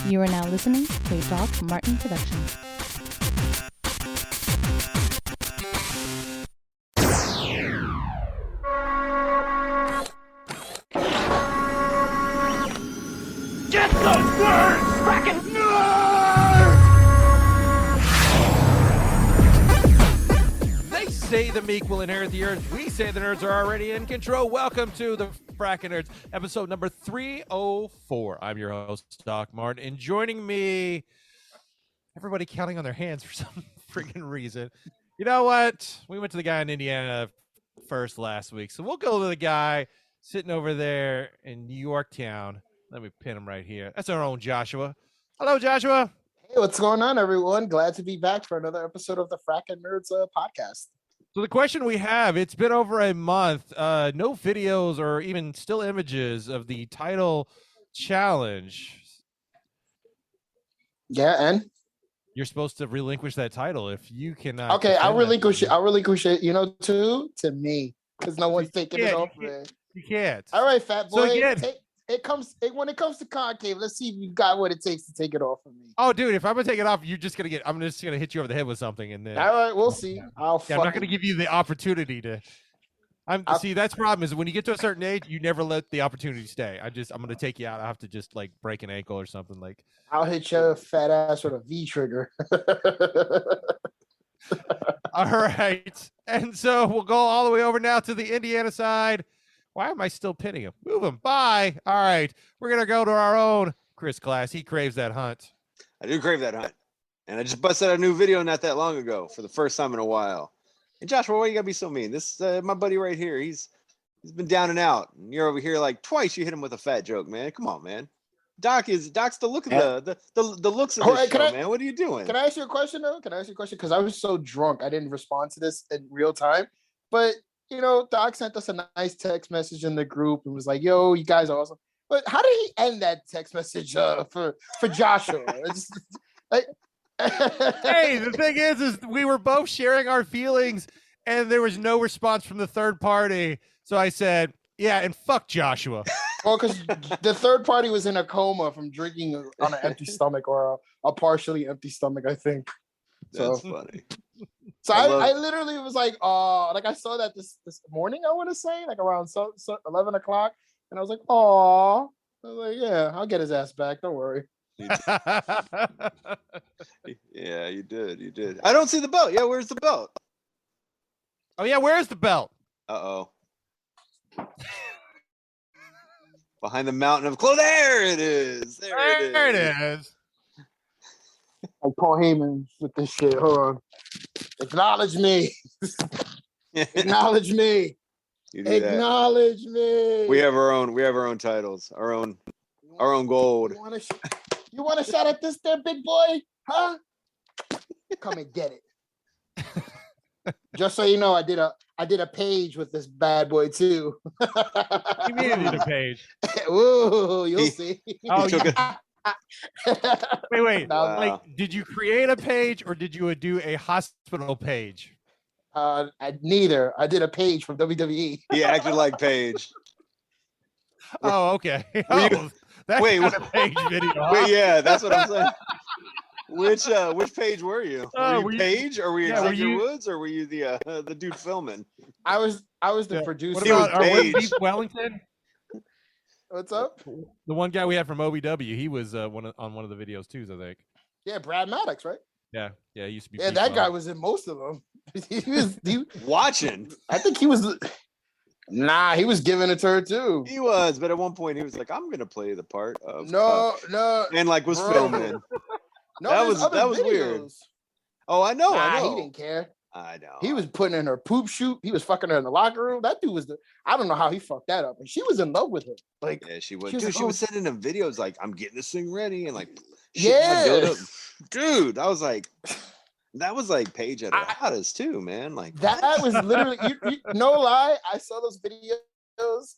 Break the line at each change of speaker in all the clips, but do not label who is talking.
You are now listening to a Doc Martin production.
Get those nerds! Frackin' nerds! They say the meek will inherit the earth. We say the nerds are already in control. Welcome to the Frackin' Nerds, episode number 304. I'm your host, Doc Martin, and joining me, everybody counting on their hands for some freaking reason. You know what? We went to the guy in Indiana first last week, so we'll go to the guy sitting over there in New York town. Let me pin him right here. That's our own Joshua. Hello, Joshua.
Hey, what's going on, everyone? Glad to be back for another episode of the Frackin' Nerds podcast.
So the question we have, it's been over a month, no videos or even still images of the title challenge.
Yeah, and?
You're supposed to relinquish that title if you cannot.
Okay, I'll relinquish it, you know, to me, because no one's taking it off there.
You can't.
All right, fat boy.
So again,
when it comes to concave, let's see if you got what it takes to take it off of me.
Oh, dude, if I'm gonna take it off, I'm just gonna hit you over the head with something, and then.
All right, we'll see.
I'm not gonna give you the opportunity to. See, that's the problem is when you get to a certain age, you never let the opportunity stay. I'm gonna take you out. I have to just like break an ankle or something like.
I'll hit your fat ass with a V trigger.
All right, and so we'll go all the way over now to the Indiana side. Why am I still pinning him? Move him. Bye. All right. We're going to go to our own Chris Class. He craves that hunt.
I do crave that hunt. And I just busted out a new video not that long ago for the first time in a while. And Joshua, why you got to be so mean? This my buddy right here. He's been down and out. And you're over here like twice you hit him with a fat joke, man. Come on, man. Doc's the look of the looks of this show, man. What are you doing?
Can I ask you a question, though? Because I was so drunk. I didn't respond to this in real time. But you know, Doc sent us a nice text message in the group and was like, yo, you guys are awesome. But how did he end that text message for Joshua? Like,
hey, the thing is we were both sharing our feelings and there was no response from the third party. So I said, yeah, and fuck Joshua.
Well, because the third party was in a coma from drinking on an empty stomach or a partially empty stomach, I think.
That's funny.
So I literally was like, oh, like I saw that this morning, I want to say, like around 11 o'clock. And I was like, oh, I was like, yeah, I'll get his ass back. Don't worry.
Yeah, you did. I don't see the belt. Yeah, where's the belt?
Oh, yeah, where's the belt?
Uh-oh. Behind the mountain of clothes. There it is.
There it is.
Like Paul Heyman with this shit. Hold on. Acknowledge me. Acknowledge me. Acknowledge me.
We have our own titles, our own gold.
You want a shot at this there, big boy? Huh? Come and get it. Just so you know, I did a page with this bad boy too.
You mean you did a page?
Ooh, you'll see.
Oh, yeah. Wait.
Wow.
Like, did you create a page or did you do a hospital page?
Neither. I did a page from WWE.
He acted like Paige.
Oh, okay.
Wait,
kind of page video. Huh?
Wait, yeah, that's what I'm saying. Which page were you? Were you Paige, or were you Xavier Woods, or were you the dude filming?
I was the producer.
What about Beef Wellington?
What's up?
The one guy we had from OVW, he was on one of the videos too, I think.
Yeah, Brad Maddox, right?
Yeah, he used to be.
Yeah, that guy was in most of them. he
watching.
I think he was. Nah, he was giving it to her too.
He was, but at one point he was like, "I'm gonna play the part of."
No,
and like was filming.
No,
that was weird. Oh, I know.
He didn't care.
I know.
He was putting in her poop shoot. He was fucking her in the locker room. That dude was I don't know how he fucked that up. And she was in love with him. Like,
yeah, she was.
She
was sending him videos like, "I'm getting this thing ready," and like,
yeah,
dude, I was like, that was like Paige at her hottest too, man. Like
that was literally no lie. I saw those videos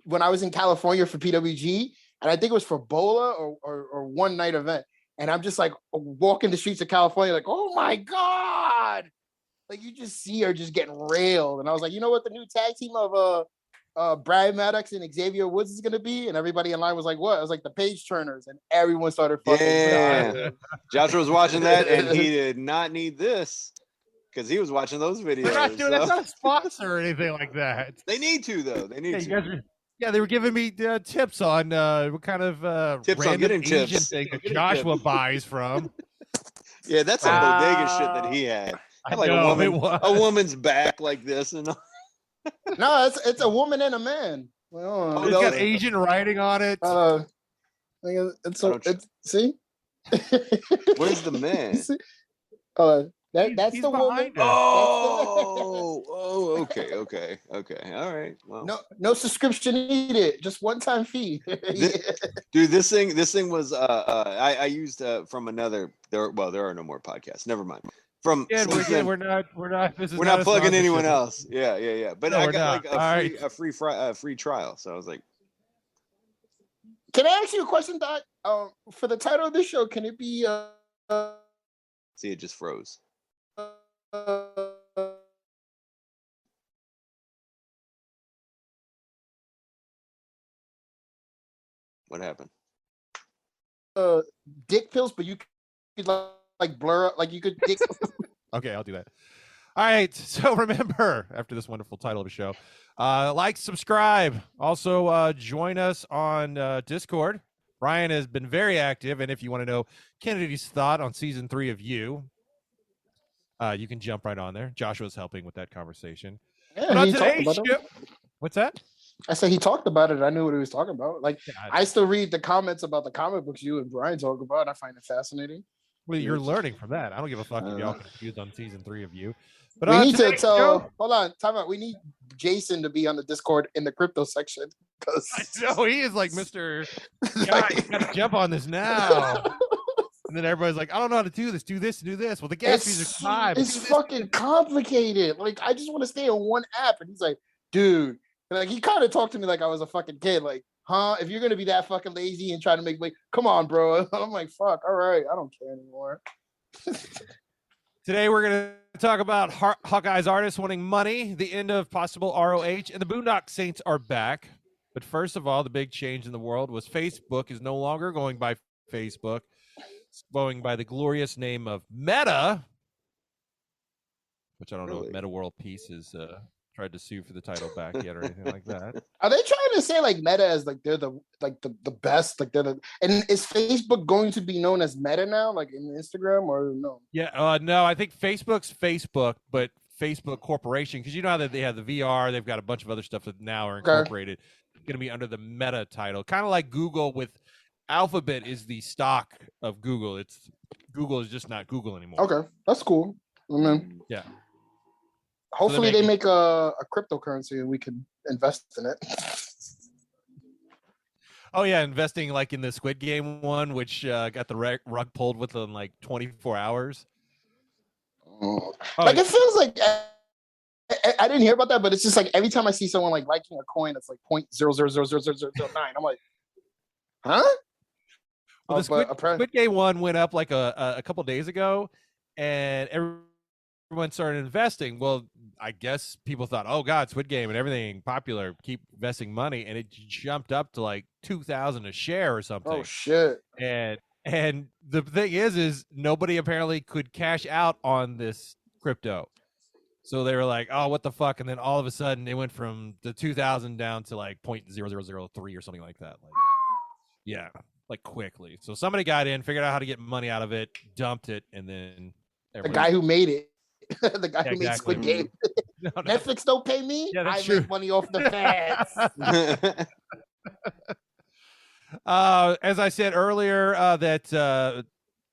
when I was in California for PWG, and I think it was for Bola or one night event. And I'm just like walking the streets of California, like, oh my God. Like you just see her just getting railed. And I was like, you know what? The new tag team of Brad Maddox and Xavier Woods is gonna be, and everybody in line was like, "What?" I was like, "The page turners," and everyone started fucking.
Yeah. Joshua was watching that, and he did not need this because he was watching those videos.
That's not a sponsor or anything like that.
They need to though. They need to.
You guys they were giving me tips on what kind of
tips on getting
Asian
tips.
thing that Joshua buys from.
Yeah, that's some bodega shit that he had.
I
Like
know,
a woman's back like this and.
No, it's a woman and a man.
It's got Asian writing on it.
See.
Where's the man?
That's the woman.
Oh, okay. All right. Well,
no subscription needed. Just one-time fee.
Dude, this thing was I used from another. There are no more podcasts. Never mind. We're not
plugging
anyone else. Yeah. But
no,
I got
like
a free trial, so I was like,
can I ask you a question, Doc? For the title of this show, can it be?
See, it just froze. What happened?
Dick pills, but you could like blur up, like you could dick.
Okay, I'll do that. All right. So remember, after this wonderful title of the show, like, subscribe. Also, join us on Discord. Brian has been very active, and if you want to know Kennedy's thought on season 3 of You, you can jump right on there. Joshua's helping with that conversation.
Yeah,
but on
he
today's
talked about
show, what's that?
I said he talked about it. I knew what he was talking about. Like,
Yeah,
I still read the comments about the comic books you and Brian talk about. I find it fascinating.
Well, you're learning from that. I don't give a fuck if y'all confused on season 3 of You. But
we need to tell.
Show,
hold on, time out. We need Jason to be on the Discord in the crypto section because
I know he is like Mr. God, you gotta jump on this now. And then everybody's like, I don't know how to do this. Do this, do this. Well, the gas fees are high.
It's fucking complicated. Like, I just want to stay on one app. And he's like, dude, like, he kind of talked to me like I was a fucking kid. Like, huh? If you're gonna be that fucking lazy and try to make like, come on, bro. I'm like, fuck. All right, I don't care anymore.
Today we're gonna talk about Hawkeye's artists wanting money, the end of possible ROH, and the Boondock Saints are back. But first of all, the big change in the world was Facebook is no longer going by Facebook. It's going by the glorious name of Meta, which I don't know if Meta World Peace has tried to sue for the title back yet or anything like that.
Are they trying to say like Meta is like they're the best, like they're the, and is Facebook going to be known as Meta now, like in Instagram, or no?
Yeah, no, I think Facebook's Facebook, but Facebook Corporation, because you know how that they have the VR, they've got a bunch of other stuff that now are incorporated. It's going to be under the Meta title, kind of like Google with Alphabet is the stock of Google. It's Google is just not Google anymore.
Okay, that's cool. I mean,
yeah.
Hopefully they make a cryptocurrency and we can invest in it.
Oh yeah, investing like in the Squid Game one, which got the rug pulled within like 24 hours.
Like, it feels like I didn't hear about that, but it's just like every time I see someone like liking a coin, it's like 0.0000009. I'm like, huh?
Well, the Squid Game one went up like a couple days ago, and everyone started investing. Well, I guess people thought, oh God, Squid Game and everything popular, keep investing money, and it jumped up to like 2,000 a share or something.
Oh shit!
And the thing is nobody apparently could cash out on this crypto, so they were like, oh, what the fuck? And then all of a sudden, it went from the 2,000 down to like 0.0003 or something like that. Like, yeah. Like quickly. So somebody got in, figured out how to get money out of it, dumped it, and then
the guy who made it, the guy who made Squid Game. No. Netflix don't pay me.
Yeah,
I make money off the fans.
As I said earlier, that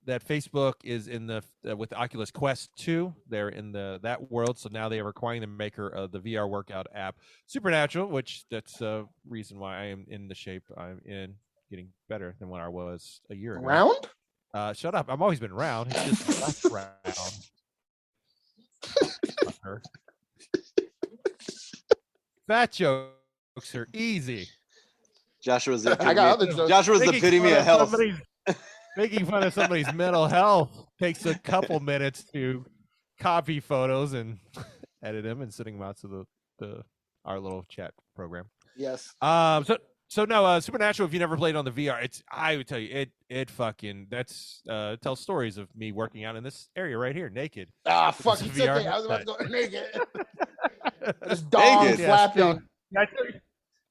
Facebook is in the with the Oculus Quest 2. They're in that world, so now they are acquiring the maker of the VR workout app Supernatural, which that's a reason why I am in the shape I'm in. Getting better than what I was a year ago.
Round?
Shut up. I've always been round. It's just less round. Fat jokes are easy.
Joshua's the epitome of health.
Making fun of somebody's mental health takes a couple minutes to copy photos and edit them and sending them out to the our little chat program.
Yes.
So no, Supernatural. If you never played on the VR, I would tell you it fucking tells stories of me working out in this area right here, naked.
Ah, fuck!
This
He took
VR
it. I was about to
headset.
go naked. This dong
Naked.
flapping.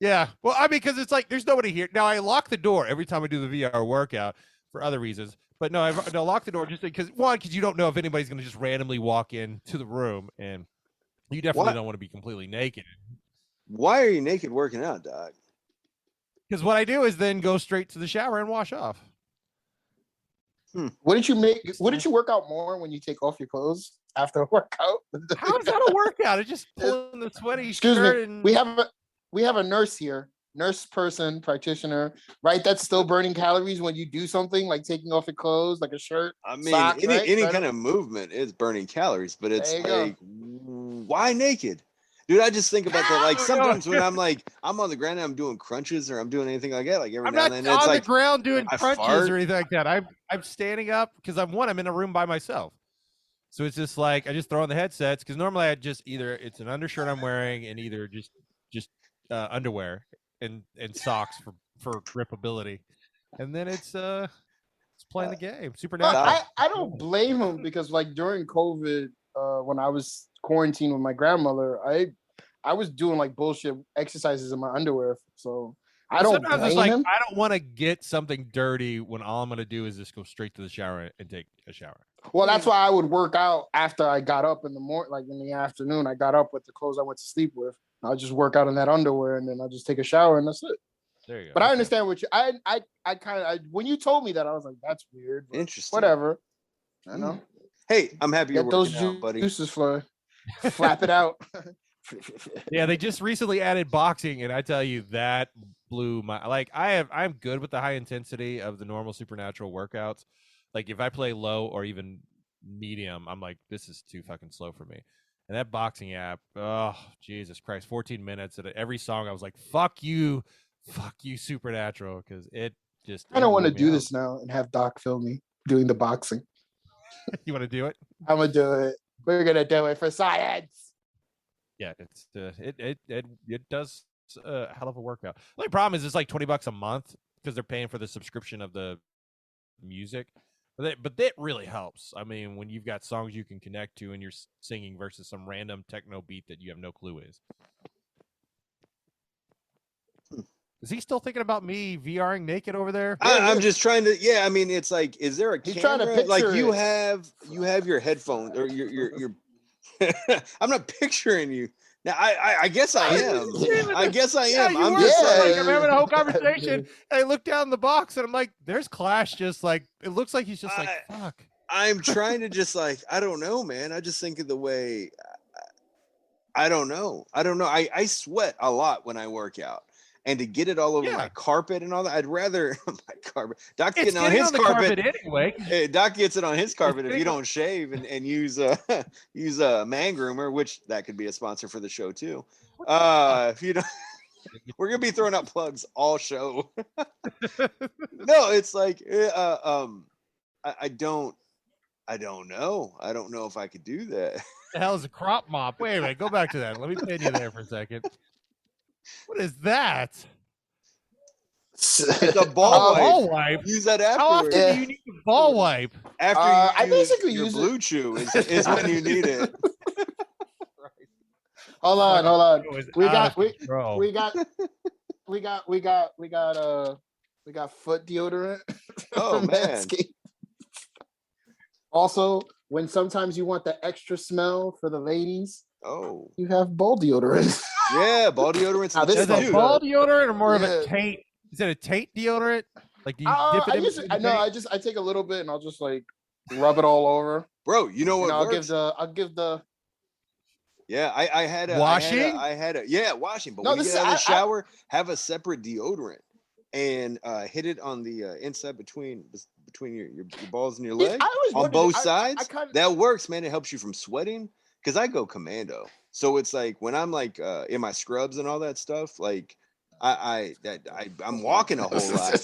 Yeah. Well, I mean, because it's like there's nobody here. Now I lock the door every time I do the VR workout for other reasons. But no, I lock the door just because you don't know if anybody's going to just randomly walk into the room, and you definitely don't want to be completely naked.
Why are you naked working out, Doc?
Because what I do is then go straight to the shower and wash off.
What did you work out more when you take off your clothes after a workout?
How is that a workout? It's just pulling the sweaty
Excuse
shirt
me.
and
We have a nurse here, nurse person, practitioner, right? That's still burning calories when you do something like taking off your clothes, like a shirt.
I mean,
socks,
any
right?
kind of movement is burning calories, but it's
There you
like, why naked? Dude, I just think about that. Like sometimes when I'm on the ground and I'm doing crunches or I'm doing anything like that, like every
I'm
now
not
and then it's
on
like
the ground doing
I
crunches
fart.
or anything like that. I'm standing up because I'm in a room by myself. So it's just like I just throw on the headsets because normally I just either it's an undershirt I'm wearing and either just underwear and socks for gripability, and then it's playing the game. Supernatural.
I don't blame him because like during COVID, when I was quarantined with my grandmother, I was doing like bullshit exercises in my underwear. So I don't
Sometimes it's
blame
like
him.
I don't want to get something dirty when all I'm gonna do is just go straight to the shower and take a shower.
Well, that's why I would work out after I got up in the morning, like in the afternoon. I got up with the clothes I went to sleep with. I'll just work out in that underwear and then I'll just take a shower and that's it.
There you go.
But I understand what you. I kind of when you told me that I was like, that's weird.
Interesting.
Whatever. I know.
Hey, I'm happy you're
Get those
working out, buddy.
juices flowing. Flap it out.
Yeah, they just recently added boxing, and I tell you that blew my I'm good with the high intensity of the normal Supernatural workouts. Like if I play low or even medium, I'm like, this is too fucking slow for me. And that boxing app, oh Jesus Christ, 14 minutes at every song. I was like, fuck you, Supernatural, because it just.
I don't want to do this now and have Doc film me doing the boxing.
You want to do it?
I'm gonna do it. We're gonna do it for science.
Yeah, it's it does a hell of a workout. The only problem is it's like $20 a month because they're paying for the subscription of the music, but that really helps. I mean, when you've got songs you can connect to and you're singing versus some random techno beat that you have no clue is. Is he still thinking about me VRing naked over there?
I'm just trying to. Yeah, I mean, it's like, is there a
He's
camera?
trying to
Like
picture
you
it.
have your headphones or your. I'm not picturing you. Now, I guess I am. I guess I am.
Yeah,
I'm
were.
just
Yeah.
like,
I'm having a whole conversation, and I look down the box, and I'm like, "There's Clash." Just like it looks like he's just like, "Fuck."
I'm trying to just like, I don't know, man. I just think of the way. I don't know. I sweat a lot when I work out. And to get it all over my carpet and all that, I'd rather my carpet. Doc's getting on his carpet
anyway.
Hey, Doc gets it on his carpet if you don't shave and use a man groomer, which that could be a sponsor for the show too. If you don't, we're gonna be throwing out plugs all show. No, it's like I don't know. I don't know if I could do that.
The hell is a crop mop? Wait a minute, go back to that. Let me pin you there for a second. What is that?
It's a ball wipe. Use that afterwards.
How often do you need a ball wipe?
After
I
you
basically
your
use
blue
it.
chew is when you need it.
Hold on. We got foot deodorant.
Oh
from
man.
Manscaped. Also, when sometimes you want the extra smell for the ladies, you have ball deodorant.
Yeah, ball deodorant's
Now, this
Is
smells
it
good.
ball deodorant or more of
Yeah.
a taint? Is it a taint deodorant? Like do you dip it in?
I take a little bit and I'll just like rub it all over.
Bro, you know what
I'll
works?
give the
Yeah, I had a
washing.
Washing. But
No,
when you
this
get out of the
is-
shower, have a separate deodorant and hit it on the inside between your balls and your leg
I always
on
wondered-
both
I
sides.
kinda-
That works, man. It helps you from sweating because I go commando. So it's like when I'm like in my scrubs and all that stuff, like I'm walking a whole lot.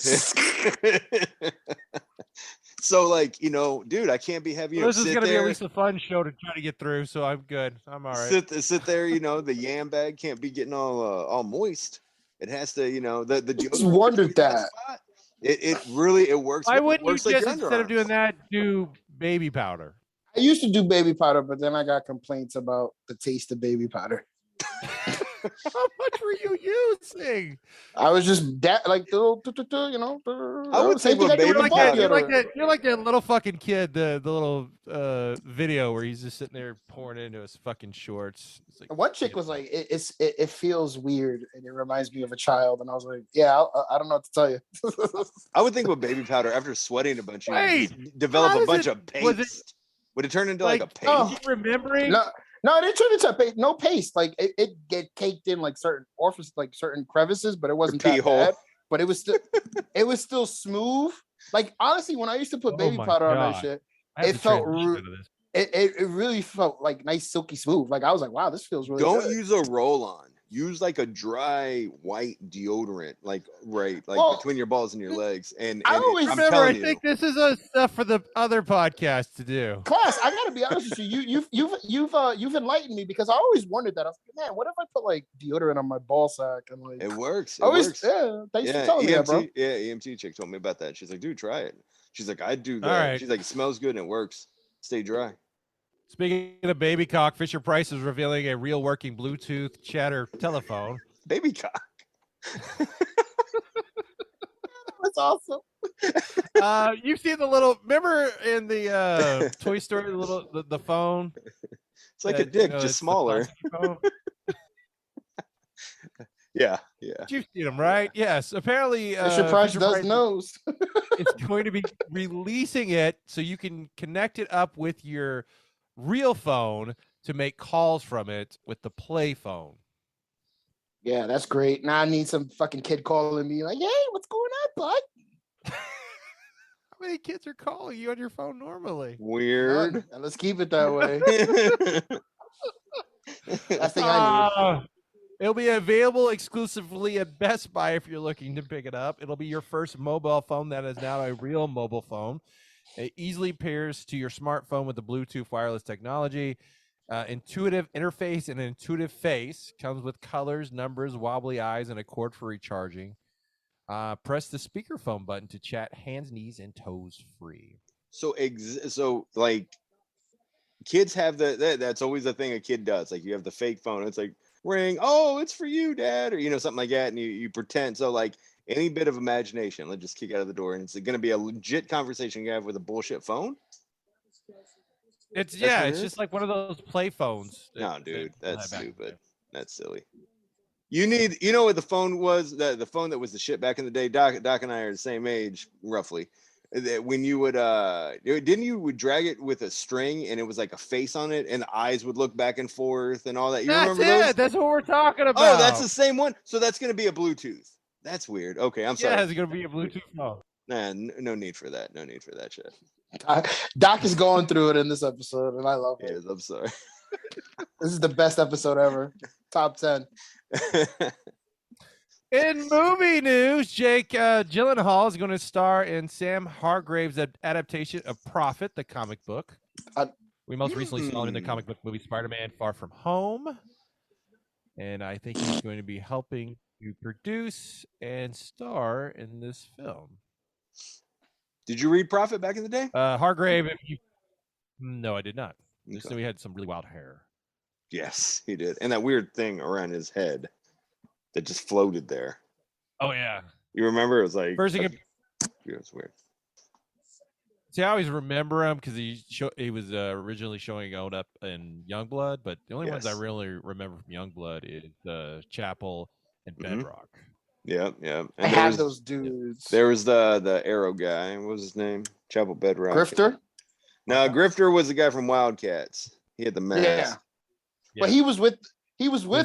So like, dude, I can't be having
This is
sit
gonna be at
there,
least a fun show to try to get through, so I'm good. I'm all right.
sit there. The yam bag can't be getting all moist. It has to, the
just
deodorant
wondered
between
that.
spot. It really works.
Why
It
wouldn't you
works like
just,
your
instead of
underarms.
doing that, do baby powder?
I used to do baby powder, but then I got complaints about the taste of baby powder.
How much were you using?
I was just like the little,
I would
same
think
thing
with
I do
baby
with the
powder-
You're like that little fucking kid, the little video where he's just sitting there pouring into his fucking shorts. It's like,
One chick was like, it feels weird and it reminds me of a child, and I was like, yeah, I don't know what to tell you.
I would think with baby powder, after sweating a bunch, you
Wait,
just develop
how
a
does
bunch
it-
of
was
paste.
it-
Would it turn into
like,
like a paste?
oh.
remembering?
No, it didn't turn into a paste. No paste. Like it get caked in like certain orifices, like certain crevices, but it wasn't
pee
that
hole.
bad. But it was still smooth. Like honestly, when I used to put baby
my
powder on that
God.
shit,
I have
it
to
felt
transition
ru-
out of this.
it really felt like nice silky smooth. Like I was like, wow, this feels really
Don't
good.
use a roll-on. Use like a dry white deodorant,
Well,
between your balls and your legs. And
I always
I'm
Remember, I
telling
think this is a stuff for the other podcast to do.
Class, I gotta be honest with you. You've enlightened me, because I always wondered that. I was like, man, what if I put like deodorant on my ball sack and like
it works. It
always
works.
yeah, thanks for
Yeah,
telling me that, bro.
Yeah, EMT chick told me about that. She's like, dude, try it. She's like, I do that.
All right.
She's like, it smells good and it works. Stay dry.
Speaking of baby cock, Fisher Price is revealing a real working Bluetooth chatter telephone.
Baby cock.
That's awesome.
You've seen the little, remember in the Toy Story, the phone?
It's like a dick,
it's
just
the
smaller.
plastic phone?
Yeah.
You've seen them, right? Yes. Apparently,
Fisher Price
Fisher
does
Price
knows.
is going to be releasing it so you can connect it up with your real phone to make calls from it with the Play phone.
Yeah, that's great. Now I need some fucking kid calling me like, hey, what's going on, bud?
How many kids are calling you on your phone normally?
Weird.
None. And let's keep it that way. That's the thing I need.
It'll be available exclusively at Best Buy if you're looking to pick it up. It'll be your first mobile phone that is now a real mobile phone. It easily pairs to your smartphone with the Bluetooth wireless technology. Intuitive interface and an intuitive face. Comes with colors, numbers, wobbly eyes, and a cord for recharging. Press the speakerphone button to chat hands, knees, and toes free.
So like kids have that's always the thing a kid does. Like you have the fake phone. It's like ring. Oh, it's for you, Dad, or something like that, and you pretend. So like any bit of imagination, let's just kick out of the door, and it's going to be a legit conversation you have with a bullshit phone.
It's just like one of those play phones.
No, dude, that's
back
stupid. That's silly. You know what the phone was? The phone that was the shit back in the day. Doc and I are the same age, roughly. That when you would you would drag it with a string and it was like a face on it and the eyes would look back and forth and all that. You remember those?
That's what we're talking about.
Oh, that's the same one. So that's going to be a Bluetooth. That's weird. Okay, I'm sorry.
Yeah, it's going to be a Bluetooth phone.
Nah, no need for that. No need for that shit.
Doc is going through it in this episode, and I love it.
Yes, I'm sorry.
This is the best episode ever. Top 10.
In movie news, Jake Gyllenhaal is going to star in Sam Hargrave's adaptation of Prophet, the comic book. We most recently saw him in the comic book movie Spider-Man Far From Home. And I think he's going to be helping to produce and star in this film.
Did you read Prophet back in the day?
Hargrave, no, I did not.
Okay.
So he had some really wild hair.
Yes, he did. And that weird thing around his head that just floated there.
Oh, yeah.
You remember? It was like...
First thing,
it was weird.
see, I always remember him because he was originally showing up in Youngblood, but the only ones I really remember from Youngblood is Chapel and Bedrock.
Yep.
I had those dudes.
There was the Arrow guy. What was his name? Chapel Bedrock.
Grifter?
No, Grifter was the guy from Wildcats. He had the mask.
Yeah. But he was with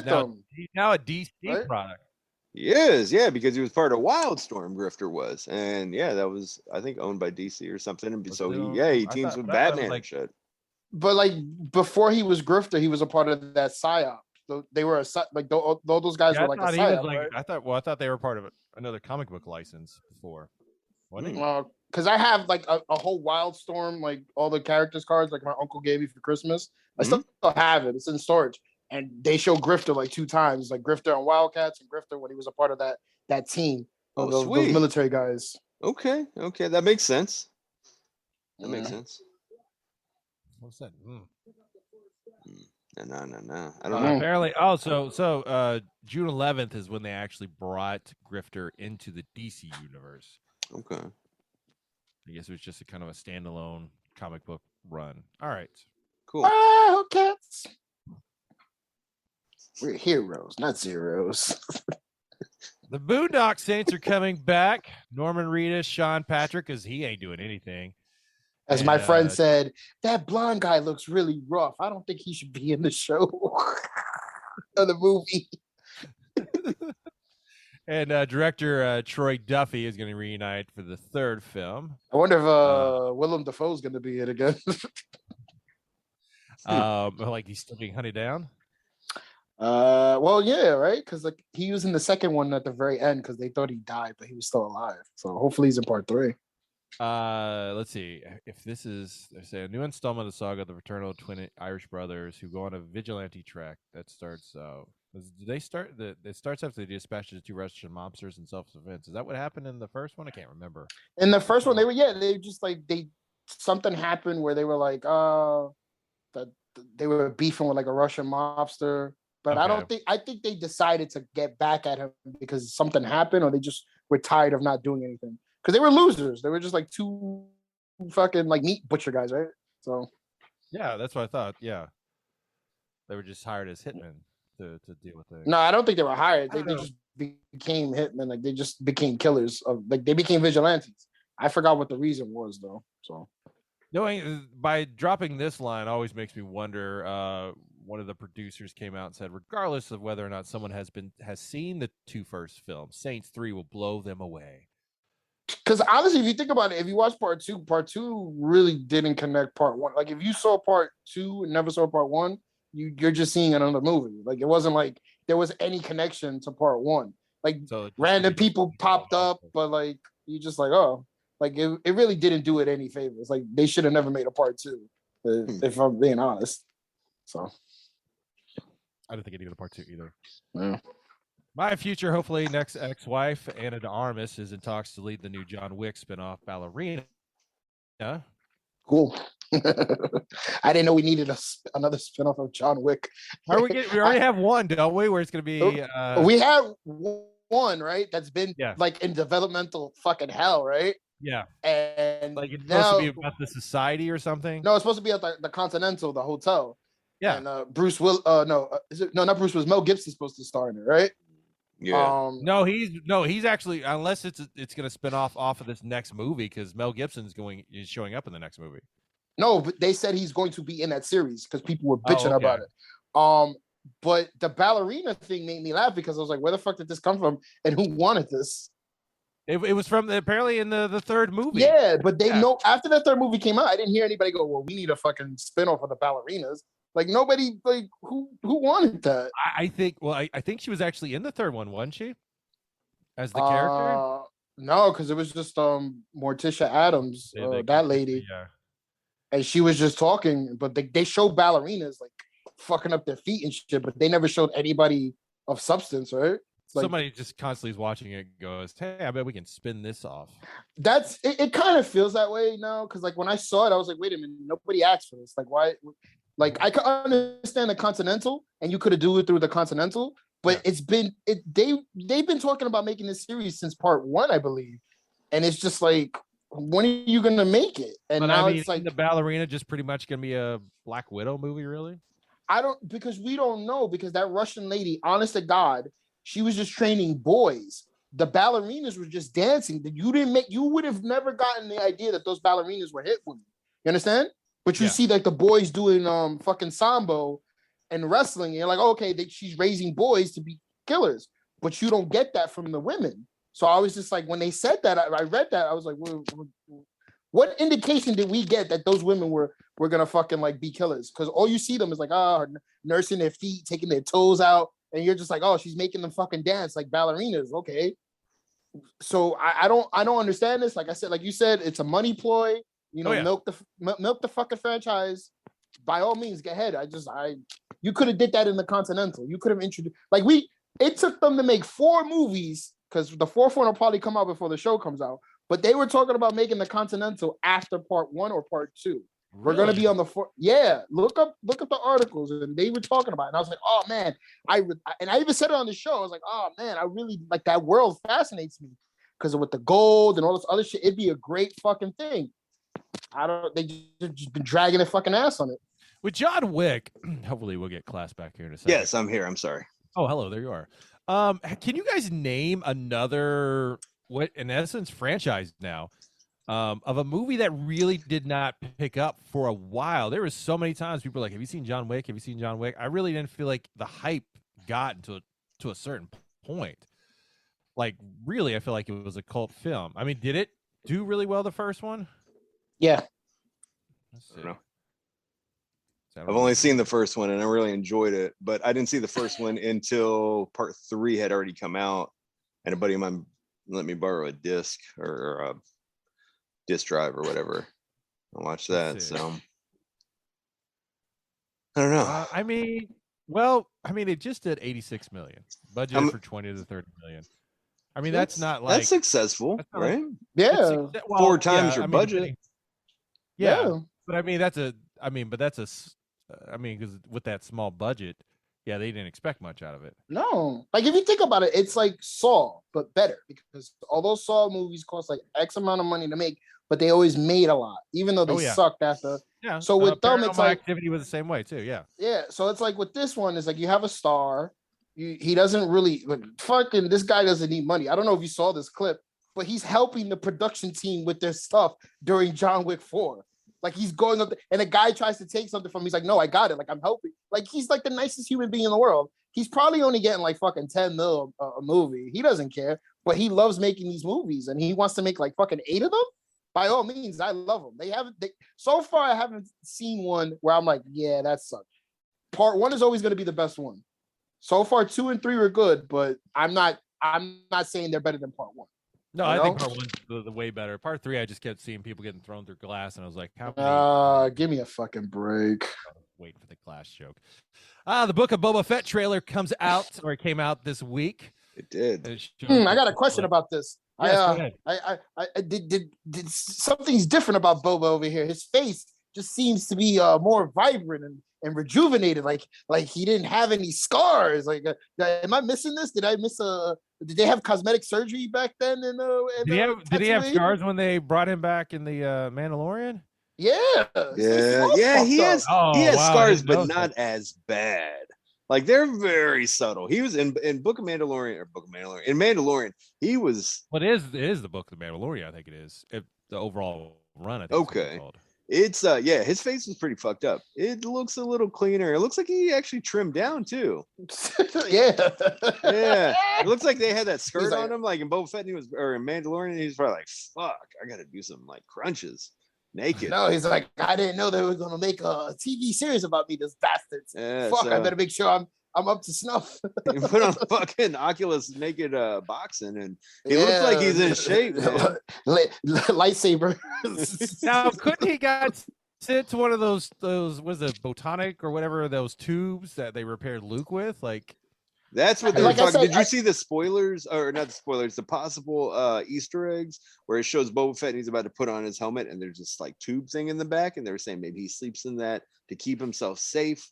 them.
He's now a DC
right?
product.
He is, yeah, because he was part of Wildstorm. Grifter was, and yeah, that was I think owned by DC or something. And so he teams with Batman and shit.
But like before he was Grifter, he was a part of that psyop. So they were those guys were like a psyop.
I thought they were part of another comic book license before. Wasn't he?
Because I have like a whole Wildstorm, like all the characters cards, like my uncle gave me for Christmas. I still have it. It's in storage, and they show Grifter like 2 times, like Grifter on Wildcats and Grifter when he was a part of that team. Those military guys.
Okay, that makes sense. That makes sense.
What's that?
No. I don't know.
Apparently, June 11th is when they actually brought Grifter into the DC universe.
Okay.
I guess it was just a kind of a standalone comic book run. All right.
Cool.
Wildcats. We're heroes, not zeros.
The Boondock Saints are coming back. Norman Reedus, Sean Patrick, because he ain't doing anything.
As my friend said, that blonde guy looks really rough. I don't think he should be in the show or the movie.
And director Troy Duffy is going to reunite for the 3rd film.
I wonder if Willem Dafoe's going to be it again.
Like he's still being hunted down.
Well, yeah, right? Because like he was in the 2nd one at the very end because they thought he died, but he was still alive. So hopefully he's in part 3.
Let's see if this is a new installment of the saga of the fraternal twin Irish brothers who go on a vigilante trek that starts. Did they start? It starts after they dispatched the 2 Russian mobsters in self-defense. Is that what happened in the first one? I can't remember.
In the first one, they just like something happened where they were like that they were beefing with like a Russian mobster. But okay. I think they decided to get back at him because something happened, or they just were tired of not doing anything. Because they were losers. They were just like 2 fucking like meat butcher guys, right? So
yeah, that's what I thought. Yeah. They were just hired as hitmen to deal with it.
No, I don't think they were hired. They just became hitmen, like they just became killers of like they became vigilantes. I forgot what the reason was though. So
knowing by dropping this line always makes me wonder. One of the producers came out and said, regardless of whether or not someone has seen the 2 first films, Saints 3 will blow them away.
Because honestly, if you think about it, if you watch part 2 really didn't connect part 1. Like if you saw part 2 and never saw part 1, you're just seeing another movie. Like it wasn't like there was any connection to part 1. Like random people popped up, but like you just like, oh, like it really didn't do it any favors. Like they should have never made a part 2, if I'm being honest. So
I don't think it needed a part 2 either.
Yeah.
My future, hopefully, next ex-wife, Anna de Armas, is in talks to lead the new John Wick spinoff, Ballerina.
Cool. I didn't know we needed another spinoff of John Wick.
We already have one, don't we? Where it's going to be.
We have one, right? That's been like in developmental fucking hell, right?
Yeah.
And
like it's supposed to be about the society or something.
No, it's supposed to be at the Continental, the hotel.
Yeah.
And Bruce Will. Not Bruce Willis. Mel Gibson's supposed to star in it, right?
Yeah.
He's actually, unless it's going to spin off of this next movie, because Mel Gibson's is showing up in the next movie.
No, but they said he's going to be in that series because people were bitching about it. But the ballerina thing made me laugh because I was like, where the fuck did this come from? And who wanted this?
It was from apparently in the 3rd movie.
Yeah, but they know after the 3rd movie came out, I didn't hear anybody go, well, we need a fucking spinoff of the ballerinas. Like nobody, like who wanted that?
I think she was actually in the 3rd one, wasn't she? As the character?
No, because it was just Morticia Adams, that lady.
Yeah.
And she was just talking, but they showed ballerinas like fucking up their feet and shit, but they never showed anybody of substance, right? Like,
somebody just constantly is watching it and goes, hey, I bet we can spin this off.
That's it kind of feels that way now, because like when I saw it, I was like, wait a minute, nobody asked for this. Like, why? Like I could understand the Continental, and you could have do it through the Continental, but they've been talking about making this series since part 1, I believe, and it's just like, when are you gonna make it? And now it's like
the ballerina just pretty much gonna be a Black Widow movie, really?
Because we don't know, because that Russian lady, honest to God, she was just training boys. The ballerinas were just dancing. You would have never gotten the idea that those ballerinas were hit women. You understand? But you see like the boys doing fucking sambo and wrestling. And you're like, okay, she's raising boys to be killers. But you don't get that from the women. So I was just like, when they said that, I read that, I was like, what indication did we get that those women were gonna fucking like be killers? Because all you see them is like, nursing their feet, taking their toes out, and you're just like, oh, she's making them fucking dance like ballerinas. Okay. So I don't understand this. Like I said, like you said, it's a money ploy. You know, milk the fucking franchise. By all means, get ahead. You could have did that in the Continental. You could have introduced it took them to make 4 movies because the 4th one will probably come out before the show comes out. But they were talking about making the Continental after part 1 or part 2. We're gonna be on the 4. Yeah, look up the articles, and they were talking about it. And I was like, oh man, I even said it on the show. I was like, oh man, I really like that world fascinates me because with the gold and all this other shit, it'd be a great fucking thing. They just been dragging their fucking ass on it.
With John Wick, hopefully we'll get Class back here in a second.
Yes, I'm here. I'm sorry.
Oh, hello, there you are. Can you guys name another, what in essence, franchise now, of a movie that really did not pick up for a while? There was so many times people were like, have you seen John Wick? Have you seen John Wick? I really didn't feel like the hype got to a certain point. Like, really, I feel like it was a cult film. I mean, did it do really well, the first one?
Yeah.
Let's see.
I don't know. I've only seen the first one and I really enjoyed it, but I didn't see the first one until part 3 had already come out, and a buddy of mine let me borrow a disc or a disc drive or whatever. I watched that. So I don't know.
It just did 86 million. Budget for 20 to 30 million. I mean, that's not like
that's successful, right?
Yeah.
4 times your budget.
Yeah. But because with that small budget, they didn't expect much out of it.
No, like if you think about it, it's like Saw, but better, because although Saw movies cost like X amount of money to make, but they always made a lot, even though they sucked after.
Yeah.
So with them, it's like
Activity was the same way too. Yeah.
Yeah. So it's like with this one, it's like you have a star. He doesn't really fucking. This guy doesn't need money. I don't know if you saw this clip, but he's helping the production team with their stuff during John Wick 4. Like he's going up and a guy tries to take something from him. He's like, no, I got it. Like I'm helping. Like he's like the nicest human being in the world. He's probably only getting like fucking 10 mil a movie. He doesn't care, but he loves making these movies and he wants to make like fucking 8 of them. By all means, I love them. So far I haven't seen one where I'm like, yeah, that sucks. Part 1 is always going to be the best one. So far 2 and 3 were good, but I'm not saying they're better than part 1.
No, I think part 1's the way better. Part 3, I just kept seeing people getting thrown through glass, and I was like, "How many?"
Give me a fucking break.
Wait for the glass joke. The Book of Boba Fett trailer came out this week.
It did.
I got a question about this.
Yes, go ahead.
I did something's different about Boba over here. His face just seems to be more vibrant and rejuvenated. Like he didn't have any scars. Like, am I missing this? Did I miss Did they have cosmetic surgery back then? Did
he have scars when they brought him back in the Mandalorian?
Yeah.
He has
wow,
scars, but not as bad. Like they're very subtle. He was in Book of Mandalorian. In Mandalorian, he was.
Well, it is the Book of the Mandalorian. I think it is. The overall run. I think
okay. It's his face was pretty fucked up. It looks a little cleaner. It looks like he actually trimmed down too.
Yeah.
It looks like they had that skirt on him, like in Boba Fett. In Mandalorian, he was probably like, "Fuck, I gotta do some like crunches, naked."
No, he's like, I didn't know they were gonna make a TV series about me, those bastards.
Yeah,
fuck, I better make sure I'm up to snuff.
He put on fucking Oculus naked boxing, and he looks like he's in shape.
Lightsaber.
Now, couldn't he got sent to one of those was it botanic or whatever, those tubes that they repaired Luke with? Like
that's what they were talking. Did you see the spoilers, or not the spoilers, the possible Easter eggs where it shows Boba Fett and he's about to put on his helmet and there's this like tube thing in the back, and they were saying maybe he sleeps in that to keep himself safe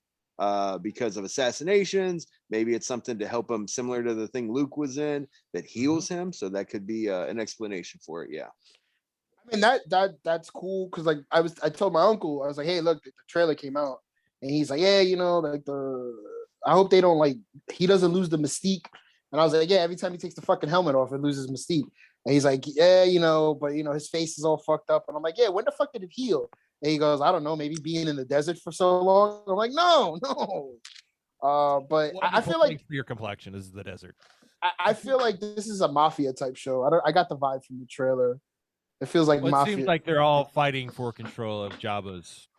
because of assassinations. Maybe it's something to help him, similar to the thing Luke was in that heals him. So that could be an explanation for it. Yeah.
I mean that's cool because like I told my uncle, I was like, hey, look, the trailer came out, and he's like, yeah, like I hope they don't he doesn't lose the mystique. And I was like, yeah, every time he takes the fucking helmet off, it loses mystique. And he's like, yeah, but his face is all fucked up. And I'm like, yeah, when the fuck did it heal? And he goes, I don't know, maybe being in the desert for so long. I'm like, no. But I feel like
for your complexion is the desert.
I feel like this is a mafia type show. I got the vibe from the trailer. It feels like mafia.
It seems like they're all fighting for control of Jabba's.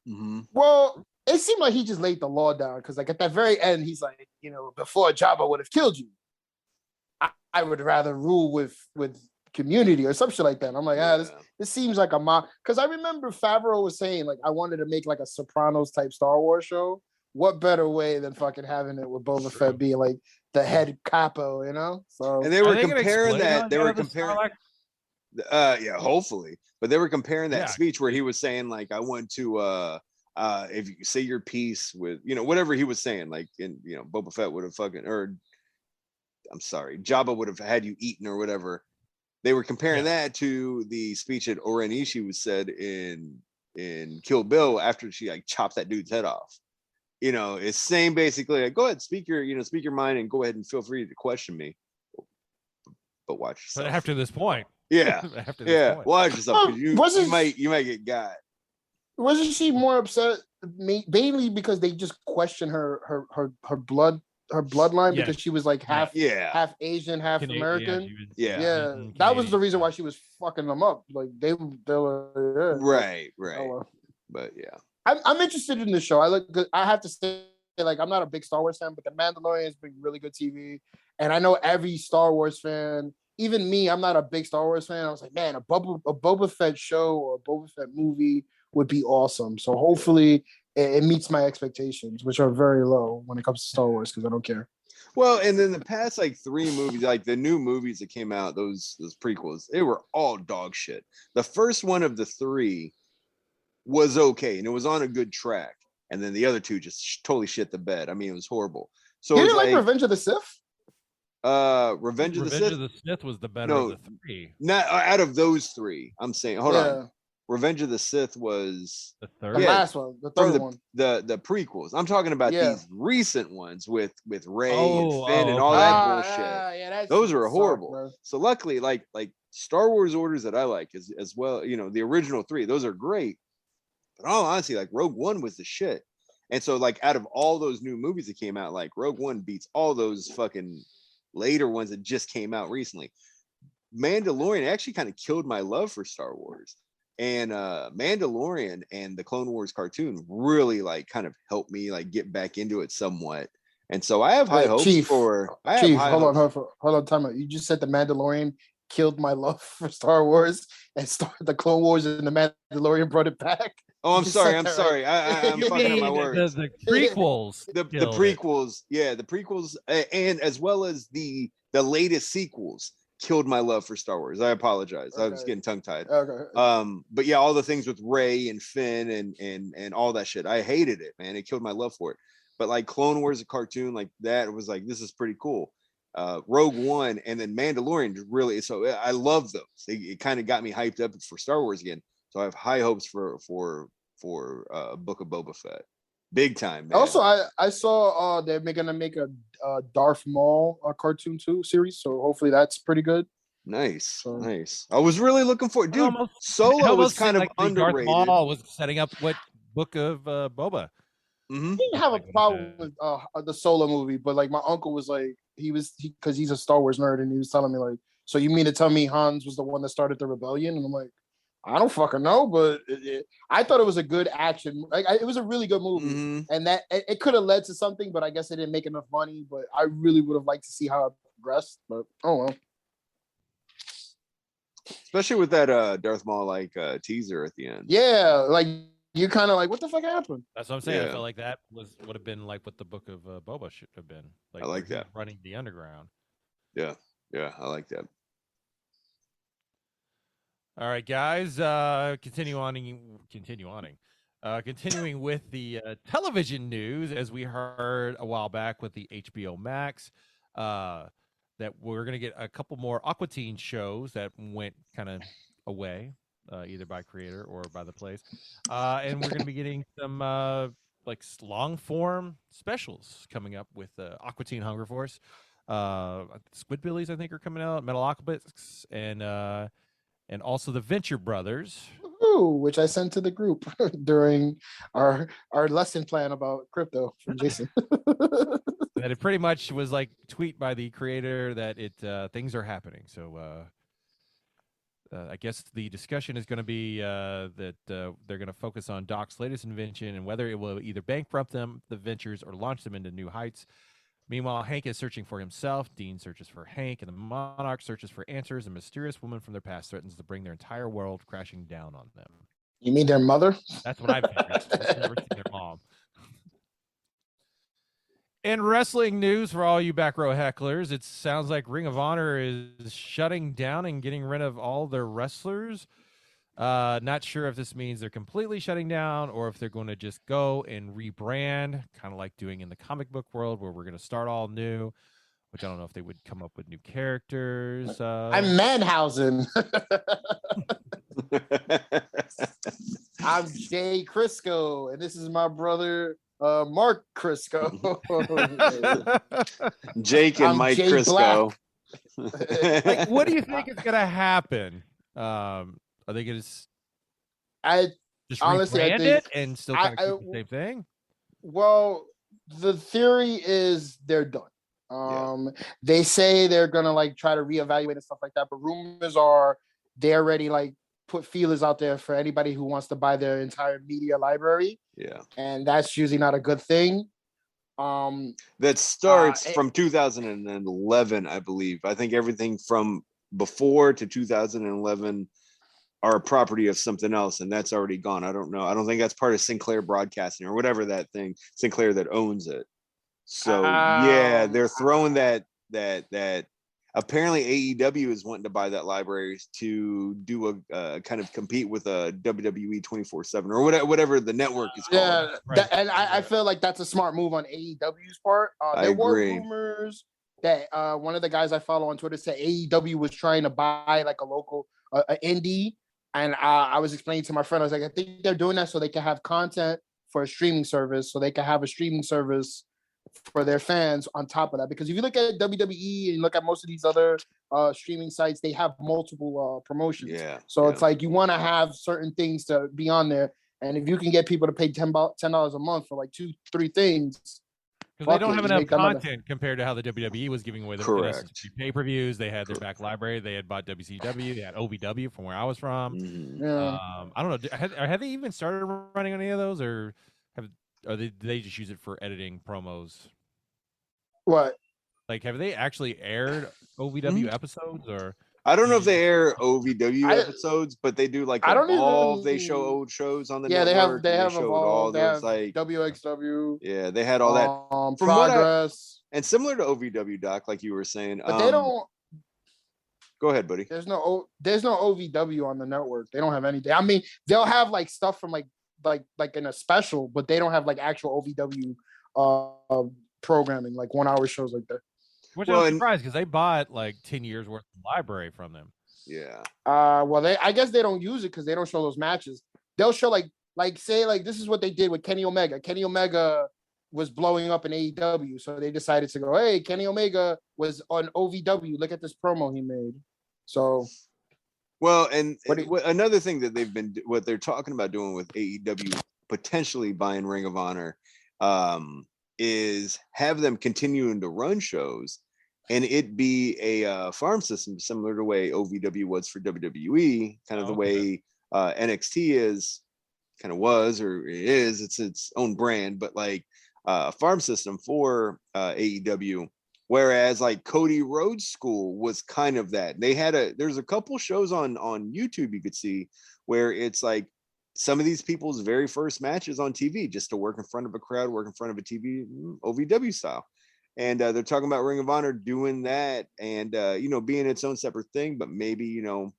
Mm-hmm.
Well, it seemed like he just laid the law down because, like, at that very end, he's like, before Jabba would have killed you, I would rather rule with Community or some shit like that. And I'm like, this seems like a mob. Because I remember Favreau was saying, like, I wanted to make like a Sopranos type Star Wars show. What better way than fucking having it with Boba Fett being like the head capo, you know? So
and they were comparing that. They were comparing. Yeah, hopefully. But they were comparing that speech where he was saying, like, I want to if you say your piece with, whatever he was saying, like, and Boba Fett would have Jabba would have had you eaten or whatever. They were comparing that to the speech that Oranishi was said in Kill Bill after she like chopped that dude's head off. It's saying basically, like, go ahead, speak your mind, and go ahead and feel free to question me, but watch yourself.
But after this point,
point. Watch yourself, because you might get got.
Wasn't she more upset, mainly because they just questioned her bloodline because she was like half Asian, half American. That was the reason why she was fucking them up. Like they were
right.
Oh, well.
But yeah,
I'm interested in the show. I have to say, like, I'm not a big Star Wars fan, but The Mandalorian has been really good TV, and I know every Star Wars fan, even me, I'm not a big Star Wars fan. I was like, man, a Boba Fett show or a Boba Fett movie would be awesome. So hopefully it meets my expectations, which are very low when it comes to Star Wars, because I don't care.
Well, and then the past like 3 movies, like the new movies that came out, those prequels, they were all dog shit. The first one of the 3 was okay, and it was on a good track, and then the other 2 just totally shit the bed. I mean, it was horrible. So
you didn't like Revenge of the Sith?
Revenge of the
Sith was the better of the 3.
Not out of those 3. I'm saying, hold on. Revenge of the Sith was
the third,
the last one, the third one,
the prequels. I'm talking about these recent ones with Rey and Finn and all that bullshit. Those are horrible. So luckily, like Star Wars orders that I like as well. The original 3, those are great. But all honestly, like Rogue One was the shit. And so, like, out of all those new movies that came out, like Rogue One beats all those fucking later ones that just came out recently. Mandalorian actually kind of killed my love for Star Wars. And Mandalorian and the Clone Wars cartoon really like kind of helped me like get back into it somewhat. And so I have high hopes for.
Hold on, time out. You just said the Mandalorian killed my love for Star Wars, and started the Clone Wars, and the Mandalorian brought it back.
Oh, I'm sorry. I'm fucking up my words.
The prequels.
The prequels, the prequels, and as well as the latest sequels killed my love for Star Wars. I apologize. I was getting tongue tied. But yeah, all the things with Rey and Finn and all that shit, I hated it, man. It killed my love for it. But like Clone Wars, a cartoon like that, was like, this is pretty cool. Rogue One and then Mandalorian really. So I love those. It kind of got me hyped up for Star Wars again. So I have high hopes for Book of Boba Fett. Big time, man.
Also, I saw they're gonna make a Darth Maul cartoon series, so hopefully that's pretty good.
Nice. I was really looking for it, dude. Solo was kind of underrated.
Darth Maul was setting up what Book of Boba.
I didn't have a problem with the Solo movie, but like my uncle was like, because he's a Star Wars nerd, and he was telling me like, so you mean to tell me Hans was the one that started the rebellion? And I'm like, I don't fucking know, but I thought it was a good action. It was a really good movie, and that it could have led to something, but I guess it didn't make enough money. But I really would have liked to see how it progressed. But oh well.
Especially with that Darth Maul like teaser at the end.
Yeah, like you kind of like, what the fuck happened?
That's what I'm saying. I felt like that would have been like what the Book of Boba should have been. Like,
I like that,
running the underground.
Yeah, I like that.
All right, guys. Continuing with the television news, as we heard a while back with the HBO Max, that we're going to get a couple more Aqua Teen shows that went kind of away, either by creator or by the place, and we're going to be getting some like long form specials coming up with Aqua Teen Hunger Force, Squidbillies, I think, are coming out, Metalocalypse, and also the Venture Brothers,
which I sent to the group during our lesson plan about crypto from Jason.
That it pretty much was like tweet by the creator that things are happening. So I guess the discussion is going to be that they're going to focus on Doc's latest invention and whether it will either bankrupt them, the ventures, or launch them into new heights. Meanwhile, Hank is searching for himself. Dean searches for Hank, and the Monarch searches for answers. A mysterious woman from their past threatens to bring their entire world crashing down on them.
You mean their mother?
That's what I figured. I've never seen their mom. In wrestling news, for all you back row hecklers, it sounds like Ring of Honor is shutting down and getting rid of all their wrestlers. Not sure if this means they're completely shutting down or if they're going to just go and rebrand, kind of like doing in the comic book world where we're going to start all new, which I don't know if they would come up with new characters.
I'm Manhausen. I'm Jay Crisco, and this is my brother, Mark Crisco.
Jake and
I'm
Mike
Jay
Crisco.
Like, what do you think is going to happen? Are they going to just
honestly,
rebrand it and still kind of keep the same thing?
Well, the theory is they're done. They say they're gonna like try to reevaluate and stuff like that, but rumors are they already like put feelers out there for anybody who wants to buy their entire media library.
Yeah,
and that's usually not a good thing.
That starts from 2011, I believe. I think everything from before to 2011 are a property of something else, and that's already gone. I don't know. I don't think that's part of Sinclair Broadcasting or whatever that thing, Sinclair that owns it. So yeah, they're throwing that apparently AEW is wanting to buy that library to do a kind of compete with a WWE 24/7 or whatever the network is called.
Yeah,
Right.
and I feel like that's a smart move on AEW's part. There were rumors that one of the guys I follow on Twitter said AEW was trying to buy like a local indie. And I was explaining to my friend, I was like, I think they're doing that so they can have content for a streaming service, so they can have a streaming service for their fans on top of that. Because if you look at WWE and you look at most of these other streaming sites, they have multiple promotions. So it's like you want to have certain things to be on there. And if you can get people to pay $10 a month for like 2-3 things,
because they don't have enough content compared to how the WWE was giving away the pay-per-views. They had their back library. They had bought WCW. They had OVW from where I was from. I don't know. Have they even started running any of those, or do they just use it for editing promos?
What?
Like, have they actually aired OVW episodes, or?
I don't know if they air OVW episodes, but they do like Evolve. They show old shows on the network.
They have Evolve. They have
like
WXW.
Yeah, they had all that.
From Progress.
And similar to OVW, Doc, like you were saying.
But they don't.
Go ahead, buddy.
There's no OVW on the network. They don't have anything. I mean, they'll have like stuff from like in a special, but they don't have like actual OVW programming, like 1 hour shows like that.
Which I'm surprised because they bought like 10 years worth of library from them.
Yeah.
I guess they don't use it because they don't show those matches. They'll show like say like this is what they did with Kenny Omega. Kenny Omega was blowing up in AEW, so they decided to go, hey, Kenny Omega was on OVW. Look at this promo he made. So.
Well, and another thing that what they're talking about doing with AEW potentially buying Ring of Honor, is have them continuing to run shows and it be a farm system similar to the way OVW was for WWE, kind of the way NXT was or is. It's its own brand, but like a farm system for AEW. Whereas like Cody Rhodes School was kind of that. There's a couple shows on YouTube you could see where it's like some of these people's very first matches on TV, just to work in front of a crowd, work in front of a TV, OVW style. And they're talking about Ring of Honor doing that and, being its own separate thing, but maybe, to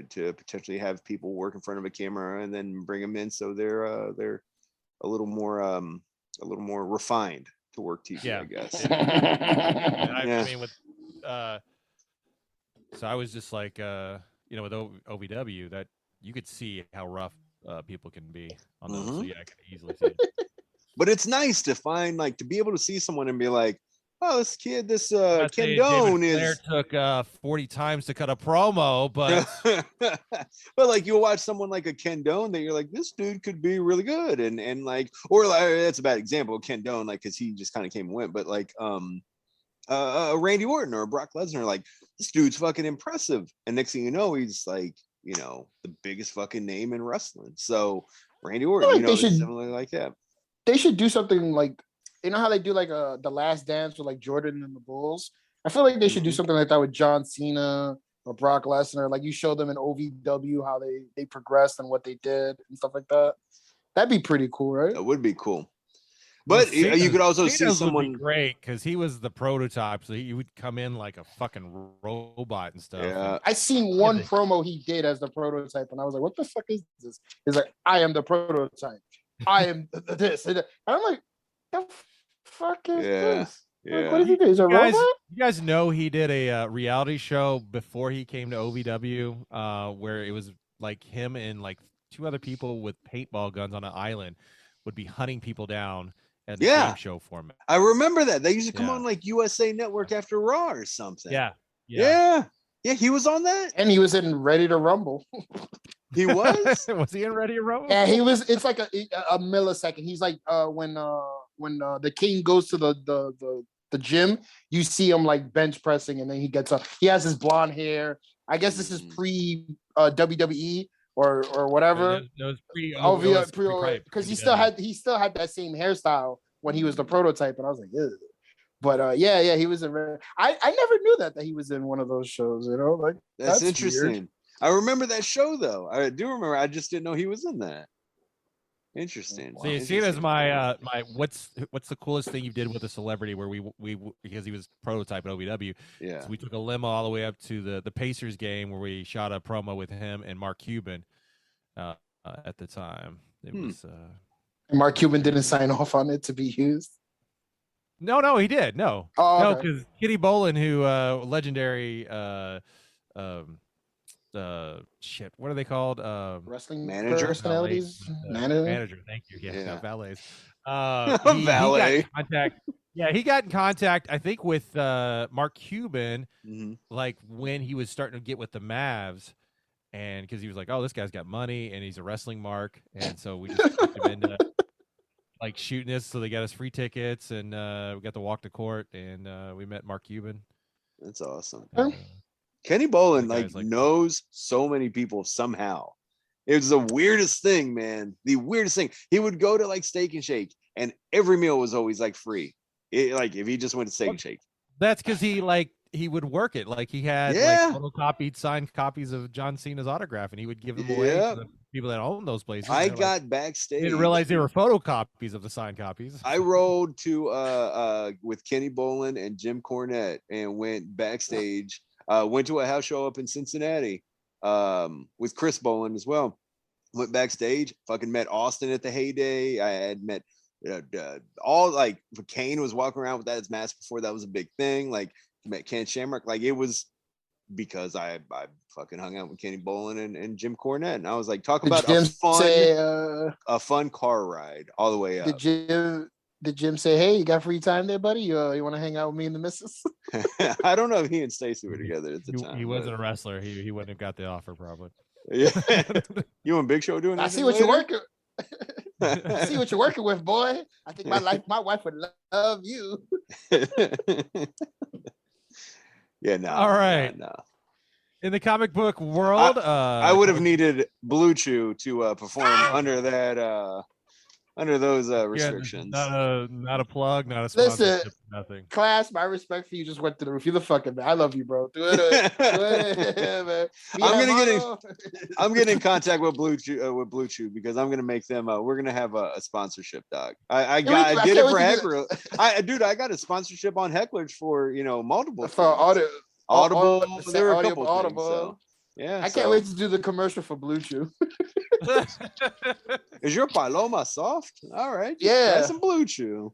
potentially have people work in front of a camera and then bring them in. So they're a little more refined to work TV, I guess.
I mean, with, so I was just like, with OVW that, you could see how rough people can be on those. So yeah, I can easily see it.
But it's nice to find, like, to be able to see someone and be like, oh, this kid, this Ken
Doan took 40 times to cut a promo, but
but like you'll watch someone like a Ken Doan that you're like, this dude could be really good, and like, or like, that's a bad example, Ken Doan, like, because he just kind of came and went, but like Randy Orton or Brock Lesnar, like, this dude's fucking impressive, and next thing you know, he's like, the biggest fucking name in wrestling. So Randy Orton,
like
is similar like that.
They should do something like you know how they do like the Last Dance with like Jordan and the Bulls. I feel like they should do
Mhm.
something like that with John Cena or Brock Lesnar. Like you show them in OVW how they progressed and what they did and stuff like that. That'd be pretty cool, right?
That would be cool.
Well,
But you could also see
Cena's would
someone.
be great because he was the prototype, so he would come in like a fucking robot and stuff.
Yeah.
I seen one promo he did as the prototype, and I was like, "What the fuck is this?" He's like, "I am the prototype. I am this." And I'm like, "The fuck is
Yeah.
this? Like,
Yeah.
what did he do? He's a robot."
You guys know he did a reality show before he came to OVW, where it was like him and like two other people with paintball guns on an island would be hunting people down at the
Yeah.
game show format.
I remember that. They used to come
Yeah.
on like USA Network after Raw or something.
Yeah.
Yeah. Yeah, he was on that.
And he was in Ready to Rumble.
He was.
Was he in Ready to Rumble?
Yeah, he was. It's like a millisecond. He's like when the king goes to the gym, you see him like bench pressing, and then he gets up. He has his blonde hair. I guess this is pre WWE or whatever.
No, it was pre
Because he still had that same hairstyle when he was the prototype, and I was like, ugh. But yeah, he was in. I never knew that he was in one of those shows. You know, like
That's interesting.
weird.
I remember that show though. I do remember. I just didn't know he was in that. Interesting.
So you see it as my what's the coolest thing you did with a celebrity where we because he was prototype at OVW.
Yeah.
So we took a limo all the way up to the Pacers game where we shot a promo with him and Mark Cuban at the time. It was
Mark Cuban didn't sign off on it to be used.
No, he did. No.
Oh,
No,
okay.
because Kitty Bolin, who legendary shit, what are they called?
Wrestling
Manager?
personalities.
Manager, thank you. Yeah,
Yeah.
valets.
Valet.
He got in contact, I think, with Mark Cuban,
Mhm.
like when he was starting to get with the Mavs, and because he was like, "Oh, this guy's got money, and he's a wrestling mark," and so we just took him into like shooting this, so they got us free tickets, and we got to walk to court, and we met Mark Cuban.
That's awesome.
Uh,
Kenny Bolin
The guy's
like
like-
knows so many people somehow. It was the weirdest thing, man. The weirdest thing. He would go to like Steak and Shake, and every meal was always like free. Like if he just went to Steak and Shake.
That's because he would work it. Like he had
Yeah.
like photocopied signed copies of John Cena's autograph, and he would give them away
Yeah.
to the people that own those places.
I
They're like,
got backstage.
didn't realize they were photocopies of the signed copies.
I rode to with Kenny Bolin and Jim Cornette and went backstage. Went to a house show up in Cincinnati with Chris Bolin as well. Went backstage, fucking met Austin at the heyday. I had met all like Kane was walking around with that as mask before that was a big thing. Like met Ken Shamrock. Like it was because I fucking hung out with Kenny Bolin and Jim Cornette, and I was like, talk about a fun car ride all the way up.
Did Jim say, "Hey, you got free time there, buddy? You want to hang out with me and the missus?"
I don't know if he and Stacy were together at the time.
He wasn't a wrestler. He wouldn't have got the offer probably.
Yeah. You and Big Show doing
I
anything
see what you're
later?
working. I see what you're working with, boy. I think my wife would love you.
Yeah, no.
All right.
No.
In the comic book world,
I would have needed Blue Chew to perform under that under those restrictions.
Not a plug, not a
Listen,
sponsorship, nothing.
Class, my respect for you just went to the roof. You're the fucking man. I love you, bro. Do it, man.
I'm getting in contact with Blue Chew because I'm gonna make them. We're gonna have a sponsorship, dog. I did it for Heckler. I got a sponsorship on Hecklers for multiple
for
things. Audible. There were a
Audio-
couple
Audible.
things. So, yeah,
I can't wait to do the commercial for Blue Chew.
Is your Paloma soft? All right.
Yeah.
Try some Blue Chew.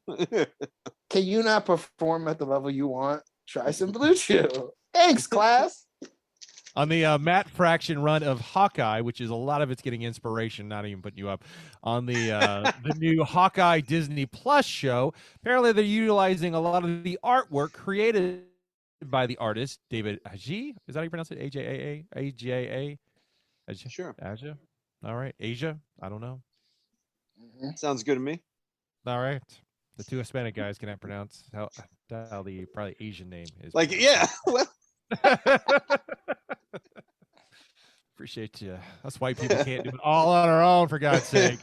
Can you not perform at the level you want? Try some Blue Chew. Thanks, class.
On the Matt Fraction run of Hawkeye, which is a lot of it's getting inspiration, not even putting you up, on the new Hawkeye Disney Plus show. Apparently, they're utilizing a lot of the artwork created by the artist David Aja. Is that how you pronounce it? Aja?
Sure.
Aja? All right. Asia? I don't know.
Sounds good to me.
All right. The two Hispanic guys cannot pronounce how the probably Asian name is.
Like, yeah. Well,
Appreciate you. Us white people can't do it all on our own, for God's sake.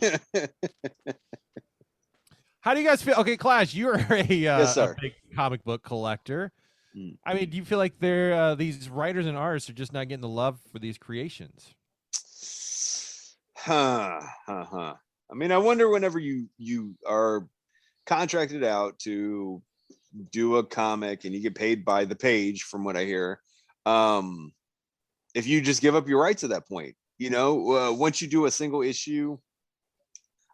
How do you guys feel? Okay, Clash, you're
Yes,
a
sir.
big comic book collector.
Mm.
I mean, do you feel like these writers and artists are just not getting the love for these creations?
I mean, I wonder whenever you are contracted out to do a comic and you get paid by the page, from what I hear, if you just give up your rights at that point, once you do a single issue,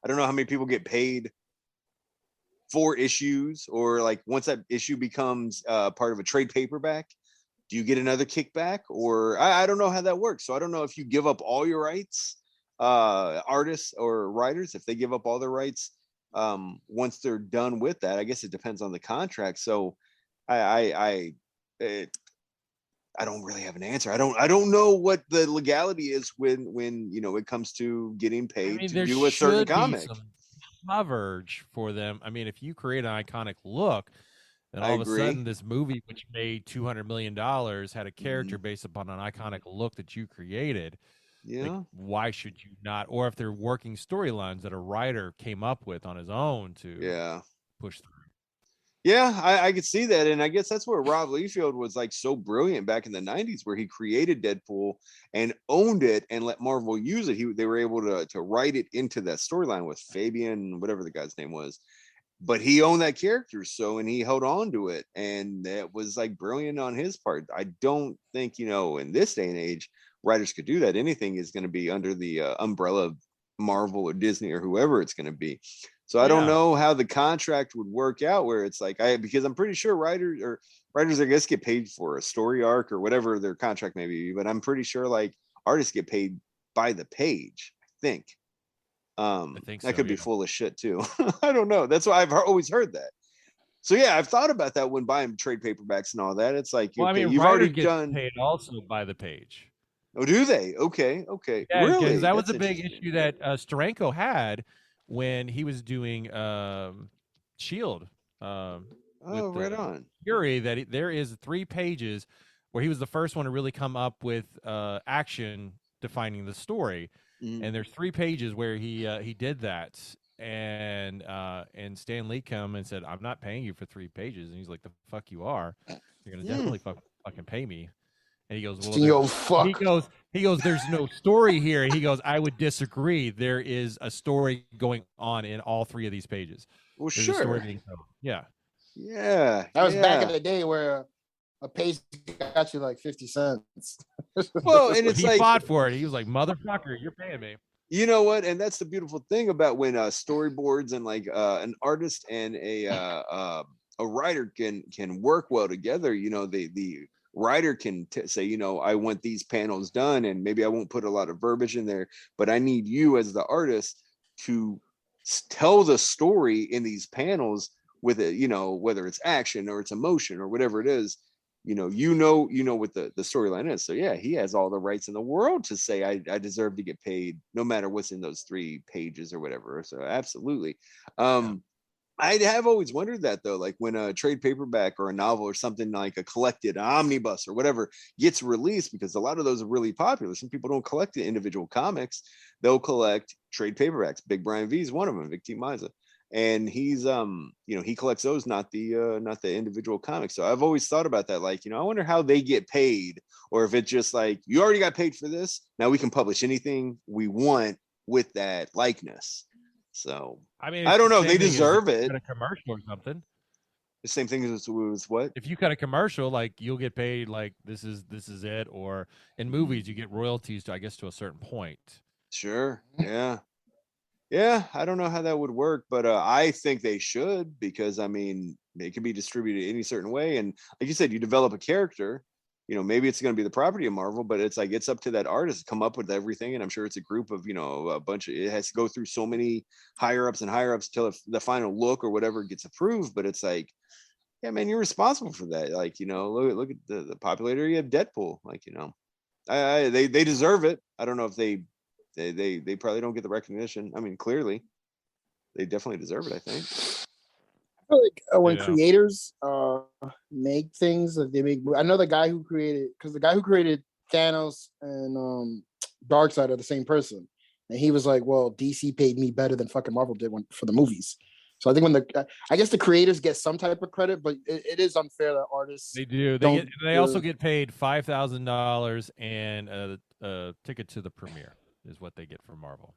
I don't know how many people get paid 4 issues, or like once that issue becomes part of a trade paperback, do you get another kickback? Or I don't know how that works. So I don't know if you give up all your rights, artists or writers, if they give up all their rights once they're done with that. I guess it depends on the contract. So I don't really have an answer. I don't know what the legality is when it comes to getting paid to
there
do a certain
should be
comic.
some coverage for them. I mean, if you create an iconic look, then
I
all of a
agree.
sudden this movie, which made $200 million, had a character based upon an iconic look that you created.
Yeah.
Like, why should you not? Or if they're working storylines that a writer came up with on his own to push through.
Yeah, I could see that. And I guess that's where Rob Liefeld was like so brilliant back in the 90s, where he created Deadpool and owned it and let Marvel use it. They were able to write it into that storyline with Fabian, whatever the guy's name was. But he owned that character, and he held on to it. And that was like brilliant on his part. I don't think, in this day and age, writers could do that. Anything is going to be under the umbrella of Marvel or Disney or whoever it's going to be. So I don't know how the contract would work out, where it's like, because I'm pretty sure writers, I guess, get paid for a story arc or whatever their contract may be, but I'm pretty sure like artists get paid by the page, I think. I think that could be full of shit too. I don't know. That's why I've always heard that. So yeah, I've thought about that when buying trade paperbacks and all that. It's like,
well,
okay,
I mean,
you've already
get
done
paid also by the page.
Oh, do they? Okay.
Yeah,
Really?
because that was a big issue that Steranko had when he was doing Shield.
Right on.
Fury, that there is 3 pages where he was the first one to really come up with action defining the story, and there's 3 pages where he did that, and Stan Lee come and said, "I'm not paying you for 3 pages," and he's like, "The fuck you are? You're gonna definitely fucking pay me." And he goes, "Well,
fuck."
He goes, "There's no story here." And he goes, "I would disagree. There is a story going on in all 3 of these pages."
Well,
There's
sure.
a story being told. Yeah.
That was back in the day where a page got you like 50 cents.
Well, and it's
he
like,
fought for it. He was like, "Motherfucker, you're paying me."
You know what? And that's the beautiful thing about when storyboards and like an artist and a writer can work well together. The writer can say, I want these panels done, and maybe I won't put a lot of verbiage in there, but I need you as the artist to tell the story in these panels with it, whether it's action or it's emotion or whatever it is. You know what the storyline is. So yeah, he has all the rights in the world to say I deserve to get paid no matter what's in those 3 pages or whatever. So absolutely. I have always wondered that though, like when a trade paperback or a novel or something like a collected omnibus or whatever gets released, because a lot of those are really popular. Some people don't collect the individual comics, they'll collect trade paperbacks. Big Brian V is one of them, Vic T. Miza. And he's he collects those, not the individual comics. So I've always thought about that, like, I wonder how they get paid, or if it's just like, you already got paid for this, now we can publish anything we want with that likeness. So I mean, I don't know, they deserve it.
A commercial or something.
The same thing as what?
If you cut a commercial, like, you'll get paid like this is it, or in movies you get royalties to, I guess, to a certain point.
Sure. Yeah, I don't know how that would work, but I think they should, because I mean, it can be distributed any certain way. And like you said, you develop a character, maybe it's going to be the property of Marvel, but it's like, it's up to that artist to come up with everything. And I'm sure it's a group of, a bunch of, it has to go through so many higher ups till the final look or whatever gets approved. But it's like, yeah, man, you're responsible for that. Like, look at the popularity of Deadpool. Like, they deserve it. I don't know if they probably don't get the recognition. I mean, clearly they definitely deserve it, I think.
I feel like when creators make things, I know the guy who created Thanos and Darkseid are the same person, and he was like, well, DC paid me better than fucking Marvel did for the movies. So I think I guess the creators get some type of credit, but it is unfair that artists
They do. They also get paid $5,000 and a ticket to the premiere is what they get from Marvel.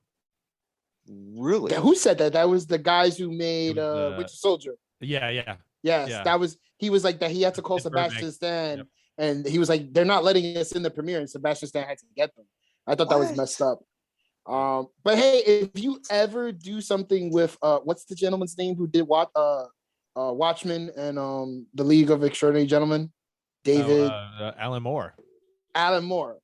Really?
Who said that? That was the guys who made Winter Soldier.
Yeah.
Yes, that was. He was like that. He had to call Sebastian Stan, and he was like, "They're not letting us in the premiere," and Sebastian Stan had to get them. I thought that was messed up. But hey, if you ever do something with what's the gentleman's name who did Watchmen and the League of Extraordinary Gentlemen, David
Alan Moore.
Alan Moore.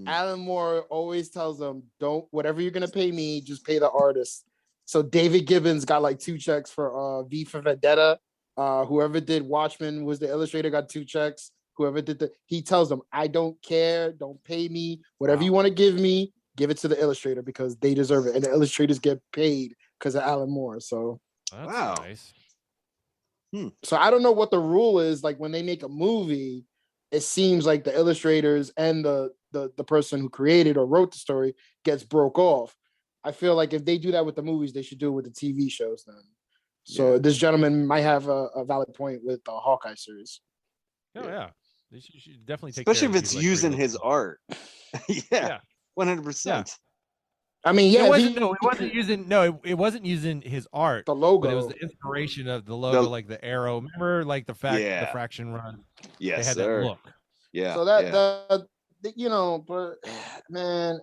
Alan Moore always tells them, "Don't whatever you're gonna pay me, just pay the artist." So David Gibbons got like 2 checks for V for Vendetta. Whoever did Watchmen was the illustrator, got 2 checks. Whoever did he tells them, "I don't care, don't pay me. Whatever you want to give me, give it to the illustrator because they deserve it." And the illustrators get paid because of Alan Moore. So
that's nice.
So I don't know what the rule is. Like when they make a movie, it seems like the illustrators and the person who created or wrote the story gets broke off. I feel like if they do that with the movies, they should do it with the TV shows then. So this gentleman might have a valid point with the Hawkeye series.
Oh yeah. You should definitely take
especially if it's using his art. 100%.
I mean,
it wasn't using his art.
The logo.
But it was the inspiration of the logo, like the arrow. Remember, like the fraction run.
Yes,
they had
sir.
that look.
Yeah. So that but man,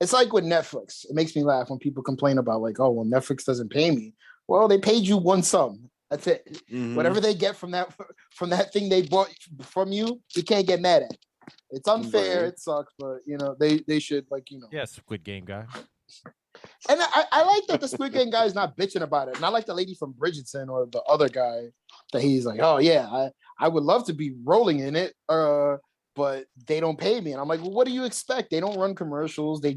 it's like with Netflix. It makes me laugh when people complain about like, oh, well, Netflix doesn't pay me. Well, they paid you one sum. That's it. Mm-hmm. Whatever they get from that thing they bought from you, you can't get mad at. It's unfair. Right. It sucks, but they should
Squid Game guy.
And I like that the Squid Game guy is not bitching about it. Not like the lady from Bridgerton or the other guy that he's like, oh yeah, I would love to be rolling in it, but they don't pay me. And I'm like, well, what do you expect? They don't run commercials. They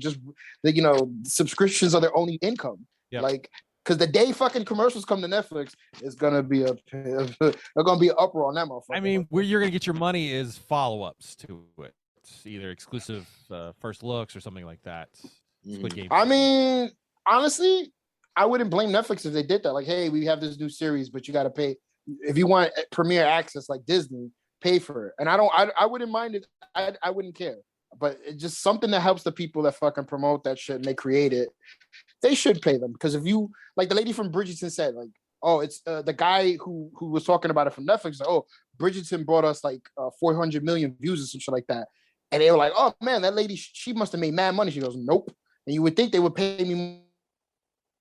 subscriptions are their only income. Yep. Like, because the day fucking commercials come to Netflix, it's gonna be an uproar on that motherfucker.
I mean, where you're gonna get your money is follow-ups to it. It's either exclusive first looks or something like that. Squid Game.
I mean, honestly, I wouldn't blame Netflix if they did that. Like, hey, we have this new series, but you got to pay. If you want premiere access like Disney, pay for it. And I wouldn't mind it. I wouldn't care. But it's just something that helps the people that fucking promote that shit and they create it. They should pay them, because if you, like the lady from Bridgerton said, like, oh, it's the guy who was talking about it from Netflix. Like, oh, Bridgerton brought us like 400 million views or some shit like that. And they were like, oh man, that lady, she must have made mad money. She goes, nope. And you would think they would pay me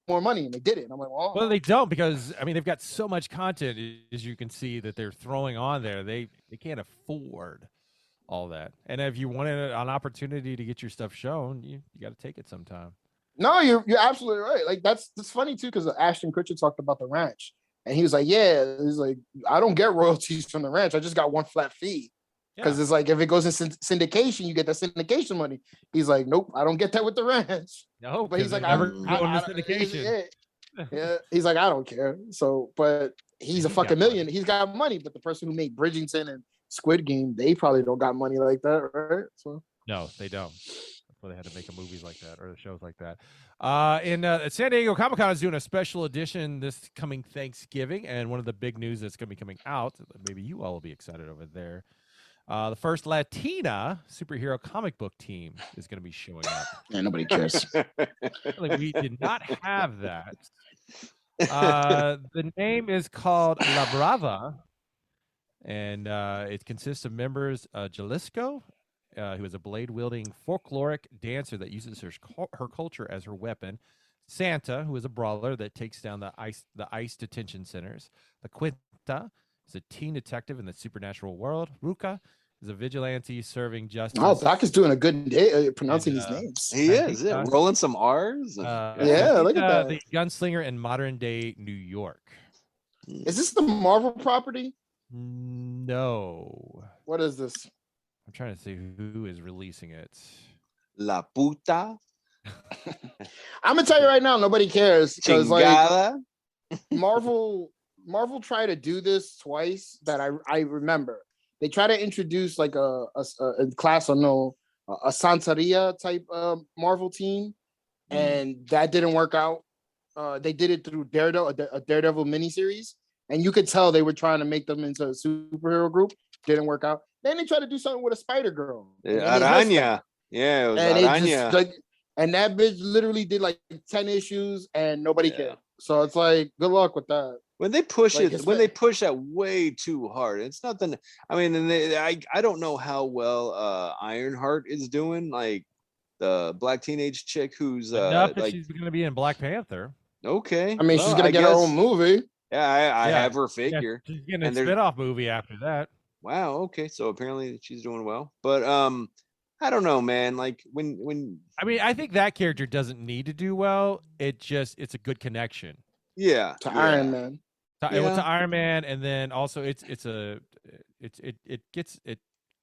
more money, and they did it. And I'm like,
well, they don't, because I mean they've got so much content, as you can see, that they're throwing on there. They can't afford all that. And if you wanted an opportunity to get your stuff shown, you got to take it sometime.
No, you're absolutely right. Like that's funny too, because Ashton Kutcher talked about the ranch, and he was like, yeah, he's like, I don't get royalties from the ranch. I just got one flat fee. Because it's like, if it goes in syndication, you get the syndication money. He's like, nope, I don't get that with the ranch.
No,
but he's like,
I'm going to syndication.
Yeah, he's like, I don't care. So, but he's a fucking million. He's got money, but the person who made Bridgerton and Squid Game, they probably don't got money like that, right? So
no, they don't. That's why they had to make movies like that or shows like that. San Diego Comic-Con is doing a special edition this coming Thanksgiving, and one of the big news that's going to be coming out, maybe you all will be excited over there. The first Latina superhero comic book team is going to be showing up.
Yeah, nobody cares.
We did not have that. The name is called La Brava, and it consists of members Jalisco, who is a blade-wielding folkloric dancer that uses her culture as her weapon. Santa, who is a brawler that takes down the ICE detention centers. The Quinta is a teen detective in the supernatural world. Ruka is a vigilante serving justice.
Oh, Doc is doing a good day pronouncing these names.
He is, rolling some R's.
Look at that.
The gunslinger in modern day New York.
Is this the Marvel property?
No.
What is this?
I'm trying to see who is releasing it.
La puta.
I'm gonna tell you right now, nobody cares, because like Marvel tried to do this twice that I remember. They try to introduce like a class or no, a Santeria type Marvel team, and that didn't work out. they did it through Daredevil, a Daredevil miniseries, and you could tell they were trying to make them into a superhero group. Didn't work out. Then they tried to do something with a Spider Girl.
Araña. Yeah, it was
and
Araña.
it just like, and that bitch literally did like 10 issues, and nobody cared. So it's like, good luck with that.
When they push they push that way too hard, it's nothing. I mean, and I don't know how well Ironheart is doing, like the black teenage chick who's
enough that
like
she's going to be in Black Panther.
Okay,
I mean, she's gonna get her own movie.
Yeah, I have her figure.
Yeah, she's getting a spin-off movie after that.
Wow. Okay, so apparently she's doing well, but I don't know, man. Like when
I mean, I think that character doesn't need to do well. It's a good connection.
To Iron Man.
To Iron Man, and then also it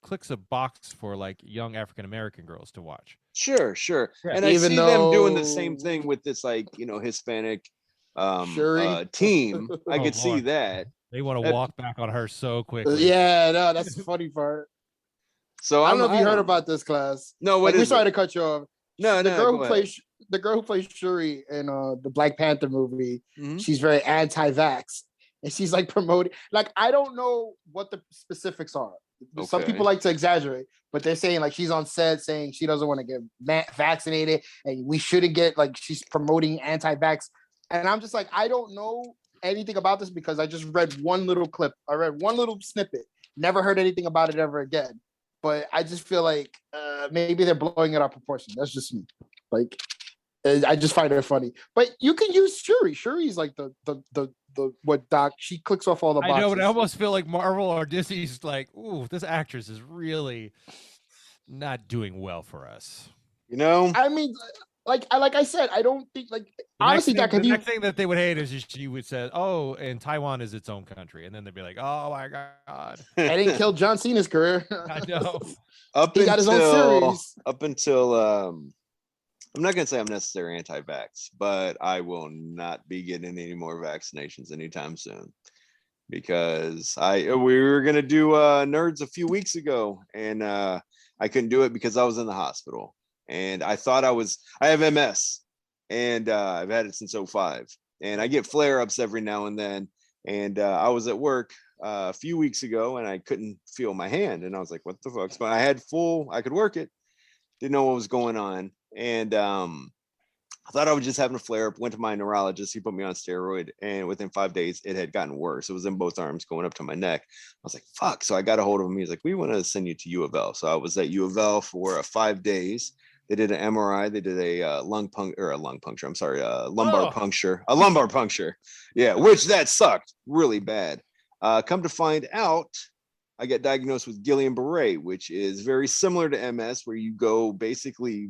clicks a box for like young African American girls to watch.
Sure. Yeah. And I see them doing the same thing with this, like, Hispanic team. I could see that.
They want to walk back on her so quickly.
Yeah, no, that's the funny part.
So
I don't know if you heard about this, class.
No, we're
sorry to cut you off.
The
girl who plays Shuri in the Black Panther movie, she's very anti-vax, and she's like promoting. Like, I don't know what the specifics are. Okay. Some people like to exaggerate, but they're saying like she's on set saying she doesn't want to get vaccinated, and we shouldn't get, like, she's promoting anti-vax. And I'm just like, I don't know anything about this because I just read one little clip. I read one little snippet. Never heard anything about it ever again. But I just feel like maybe they're blowing it out of proportion. That's just me. Like, I just find it funny. But you can use Shuri. Shuri's like the what Doc. She clicks off all the boxes.
I know, but I almost feel like Marvel or Disney's like, ooh, this actress is really not doing well for us.
I mean, like I said, I don't think, like, honestly, Doc.
The next thing that they would hate is she would say, "Oh, and Taiwan is its own country," and then they'd be like, "Oh my god!"
I didn't kill John Cena's career.
I know.
He got his own series.
Up until I'm not gonna say I'm necessarily anti-vax, but I will not be getting any more vaccinations anytime soon because we were gonna do nerds a few weeks ago, and I couldn't do it because I was in the hospital. And I thought I have MS, and I've had it since 2005, and I get flare-ups every now and then. And I was at work a few weeks ago, and I couldn't feel my hand, and I was like, "What the fuck?" But I could work it, didn't know what was going on, and I thought I was just having a flare-up. Went to my neurologist, he put me on steroid, and within 5 days, it had gotten worse. It was in both arms, going up to my neck. I was like, "Fuck!" So I got a hold of him. He's like, "We want to send you to U of L." So I was at U of L for 5 days. They did an MRI. They did a lumbar puncture. A lumbar puncture. Yeah, which that sucked really bad. Come to find out, I got diagnosed with Guillain-Barré, which is very similar to MS, where you go basically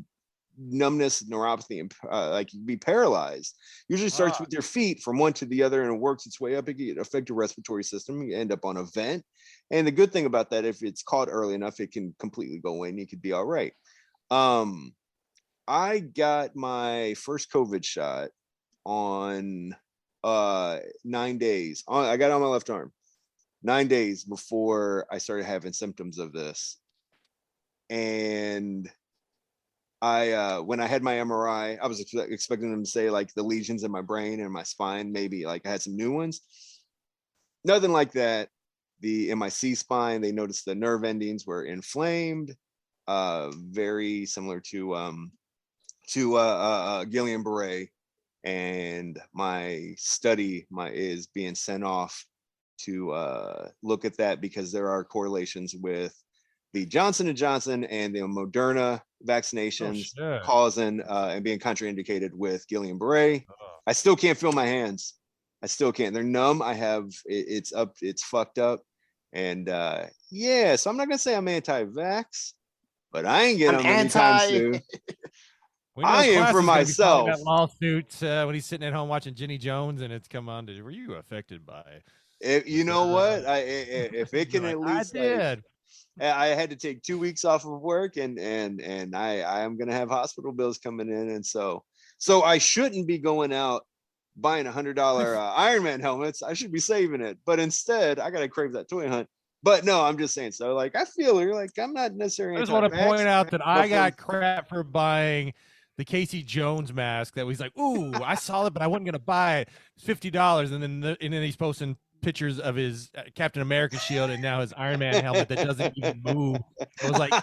numbness, neuropathy, and like you be paralyzed. Usually starts with your feet from one to the other, and it works its way up. It can affect your respiratory system. You end up on a vent. And the good thing about that, if it's caught early enough, it can completely go away and you could be all right. I got my first COVID shot on 9 days. I got it on my left arm 9 days before I started having symptoms of this. And when I had my MRI, I was expecting them to say like the lesions in my brain and my spine, maybe like I had some new ones. Nothing like that. In my C spine, they noticed the nerve endings were inflamed. Very similar to Guillain-Barré, and my study is being sent off to look at that because there are correlations with the Johnson & Johnson and the Moderna vaccinations causing and being contraindicated with Guillain-Barré. I still can't feel my hands. I still can't. They're numb. It's fucked up. And so I'm not gonna say I'm anti-vax, but I ain't getting them anytime soon. I am for myself.
That lawsuit when he's sitting at home watching Jenny Jones, and it's come on to, were you affected by
it? You know what? If it can at least,
I did.
I had to take 2 weeks off of work, and I am gonna have hospital bills coming in, and so I shouldn't be going out buying $100 Iron Man helmets. I should be saving it, but instead I gotta crave that toy hunt. But no, I'm just saying. So like, I feel like I'm not necessarily.
I just want to point out that I got crap for buying the Casey Jones mask that was like, ooh, I saw it, but I wasn't gonna buy it. It's $50, and then he's posting pictures of his Captain America shield and now his Iron Man helmet that doesn't even move. It was like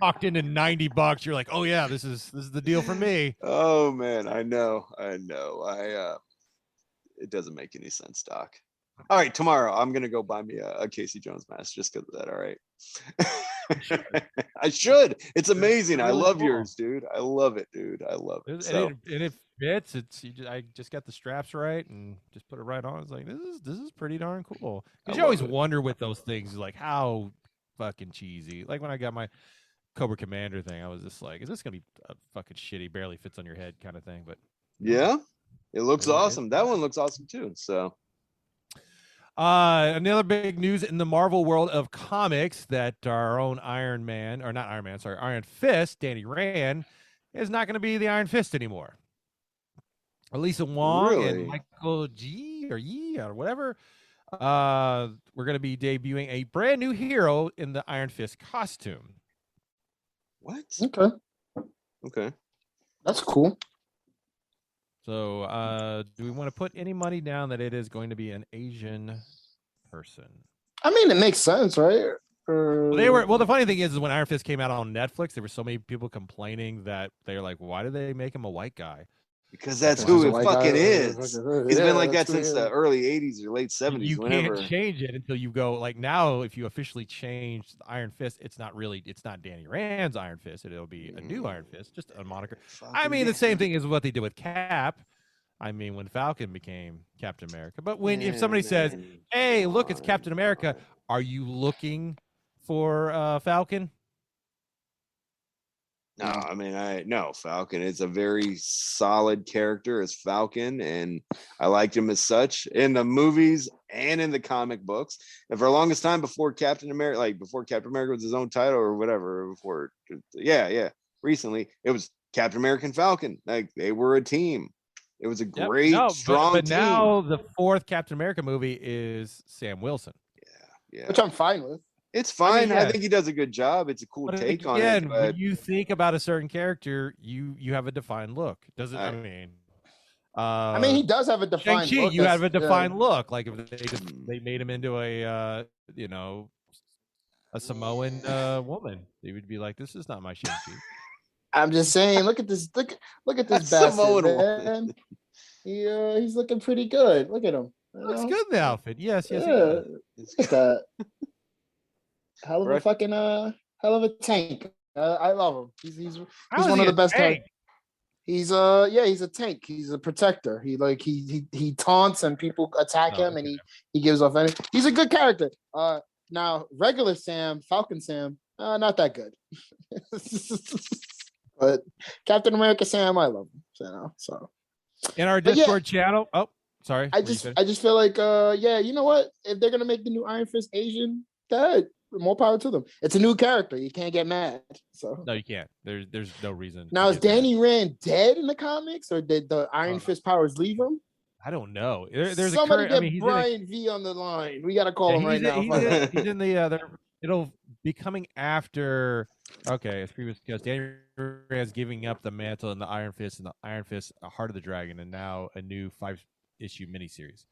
talked into $90. You're like, oh yeah, this is the deal for me.
Oh man, I know. It doesn't make any sense, Doc. All right, tomorrow I'm gonna go buy me a Casey Jones mask just because of that. All right. I should. It's amazing. I love yours, dude. I love it, dude. I love it.
And it fits. I just got the straps right and just put it right on. It's like this is pretty darn cool. Because you always wonder with those things, like how fucking cheesy. Like when I got my Cobra Commander thing, I was just like, is this gonna be a fucking shitty, barely fits on your head kind of thing? But
yeah, it looks awesome. That one looks awesome too. So.
Another big news in the Marvel world of comics that our own Iron Fist, Danny Rand, is not going to be the Iron Fist anymore. Elisa Wong and Michael G or whatever, we're going to be debuting a brand new hero in the Iron Fist costume.
What?
Okay. That's cool.
So, do we want to put any money down that it is going to be an Asian person?
I mean, it makes sense, right?
Well, the funny thing is when Iron Fist came out on Netflix, there were so many people complaining that they're like, why do they make him a white guy?
Because that's who it fucking is. He's been like that since the early 80s or late 70s.
You can't change it until you go, like now, if you officially change the Iron Fist, it's not Danny Rand's Iron Fist. It'll be a new Iron Fist, just a moniker. I mean, the same thing is what they did with Cap. I mean, when Falcon became Captain America. But if somebody says, hey, look, it's Captain America, are you looking for Falcon?
No, I mean, no, Falcon is a very solid character as Falcon, and I liked him as such in the movies and in the comic books. And for the longest time before Captain America was his own title or whatever, recently it was Captain America and Falcon. Like they were a team. It was a great, strong
but
team.
Now the fourth Captain America movie is Sam Wilson.
Yeah.
Which I'm fine with.
It's fine. I think he does a good job. It's a cool take on it. But
when you think about a certain character, you have a defined look. Doesn't I
mean, he does have a defined look.
You have a defined look. Like if they made him into a Samoan woman, they would be like, "This is not my Shang-Chi."
I'm just saying. Look at this. Look at this bastard, man. He's looking pretty good. Look at him.
Looks good in the outfit. Yes.
Look at that. Hell of a tank. I love him. He's one of the best characters. He's a tank. He's a protector. He taunts and people attack him and he gives off energy. He's a good character. Now regular Sam, Falcon Sam, not that good. But Captain America Sam, I love him. So
in our Discord channel. Oh, sorry.
I just feel like you know what? If they're gonna make the new Iron Fist Asian, good. More power to them. It's a new character. You can't get mad. So
no, you can't. There's no reason.
Now is Danny Rand dead in the comics, or did the Iron Fist powers leave him?
I don't know. There's
somebody get Brian V on the line. We got to call him right now.
He's in the. It'll be coming after. Okay, as previous because Danny Rand's giving up the mantle and the Iron Fist Heart of the Dragon, and now a new 5-issue miniseries.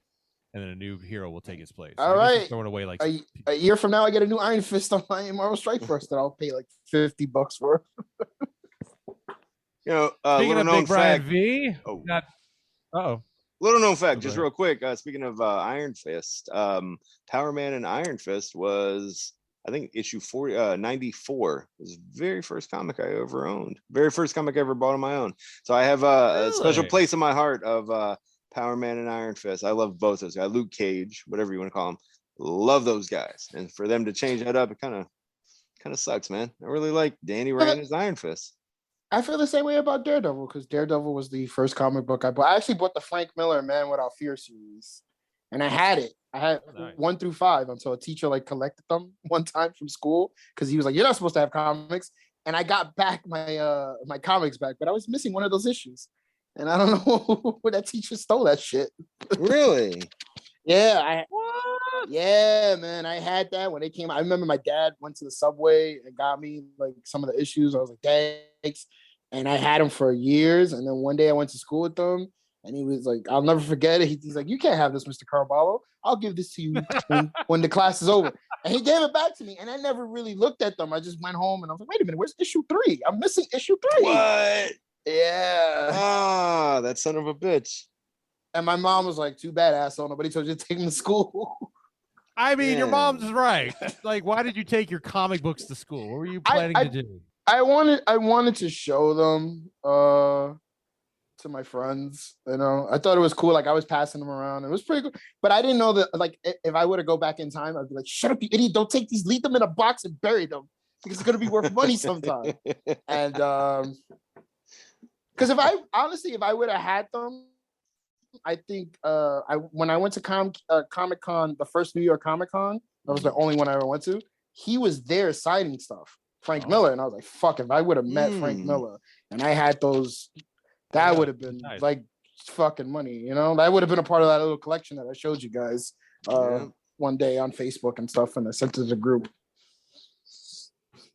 And then a new hero will take its place.
All right.
Throwing away like
a year from now, I get a new Iron Fist on my Marvel Strike Force that I'll pay like $50 for.
Speaking of Big Brian V.
Little known fact, just real quick. Speaking of Iron Fist, Power Man and Iron Fist was, I think, issue 94. It was the very first comic I ever owned. Very first comic I ever bought on my own. So I have a special place in my heart of Power Man and Iron Fist. I love both those guys. Luke Cage, whatever you want to call them. Love those guys. And for them to change that up, it kind of sucks, man. I really like Danny Rand as Iron Fist.
I feel the same way about Daredevil because Daredevil was the first comic book I bought. I actually bought the Frank Miller Man Without Fear series, and I had it. I had 1 through 5 until a teacher collected them one time from school because he was like, "You're not supposed to have comics." And I got back my my comics back, but I was missing one of those issues. And I don't know where that teacher stole that shit.
Really?
Yeah. Yeah, man. I had that when it came out. I remember my dad went to the Subway and got me some of the issues. I was like, thanks. and I had him for years. And then one day I went to school with him, and he was like, "I'll never forget it." He's like, "You can't have this, Mr. Carballo. I'll give this to you when the class is over." And he gave it back to me, and I never really looked at them. I just went home and I was like, "Wait a minute, where's issue 3? I'm missing issue 3."
What?
Yeah.
Ah, that son of a bitch.
And my mom was like, "Too bad, asshole. Nobody told you to take him to school."
I mean, your
Yeah.
mom's right. Like, why did you take your comic books to school? What were you planning to do?
I wanted to show them to my friends. You know, I thought it was cool. Like I was passing them around. It was pretty cool. But I didn't know that. Like if I were to go back in time, I'd be like, "Shut up, you idiot! Don't take these. Leave them in a box and bury them because it's gonna be worth money sometime." And because if I would have had them, I think when I went to Comic Con, the first New York Comic Con, that was the only one I ever went to. He was there signing stuff, Frank Miller, and I was like, "Fuck!" If I would have met Frank Miller and I had those, that would have been
nice.
like fucking money. You know, that would have been a part of that little collection that I showed you guys one day on Facebook and stuff, and I sent it to the group.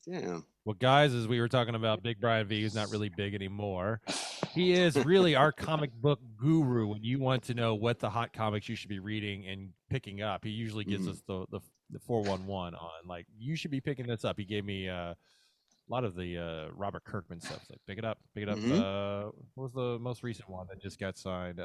Yeah.
Well, guys, as we were talking about Big Brian V, who's not really big anymore, he is really our comic book guru when you want to know what the hot comics you should be reading and picking up. He usually gives us the 411 on, like, you should be picking this up. He gave me a lot of the Robert Kirkman stuff. Like, pick it up. What was the most recent one that just got signed?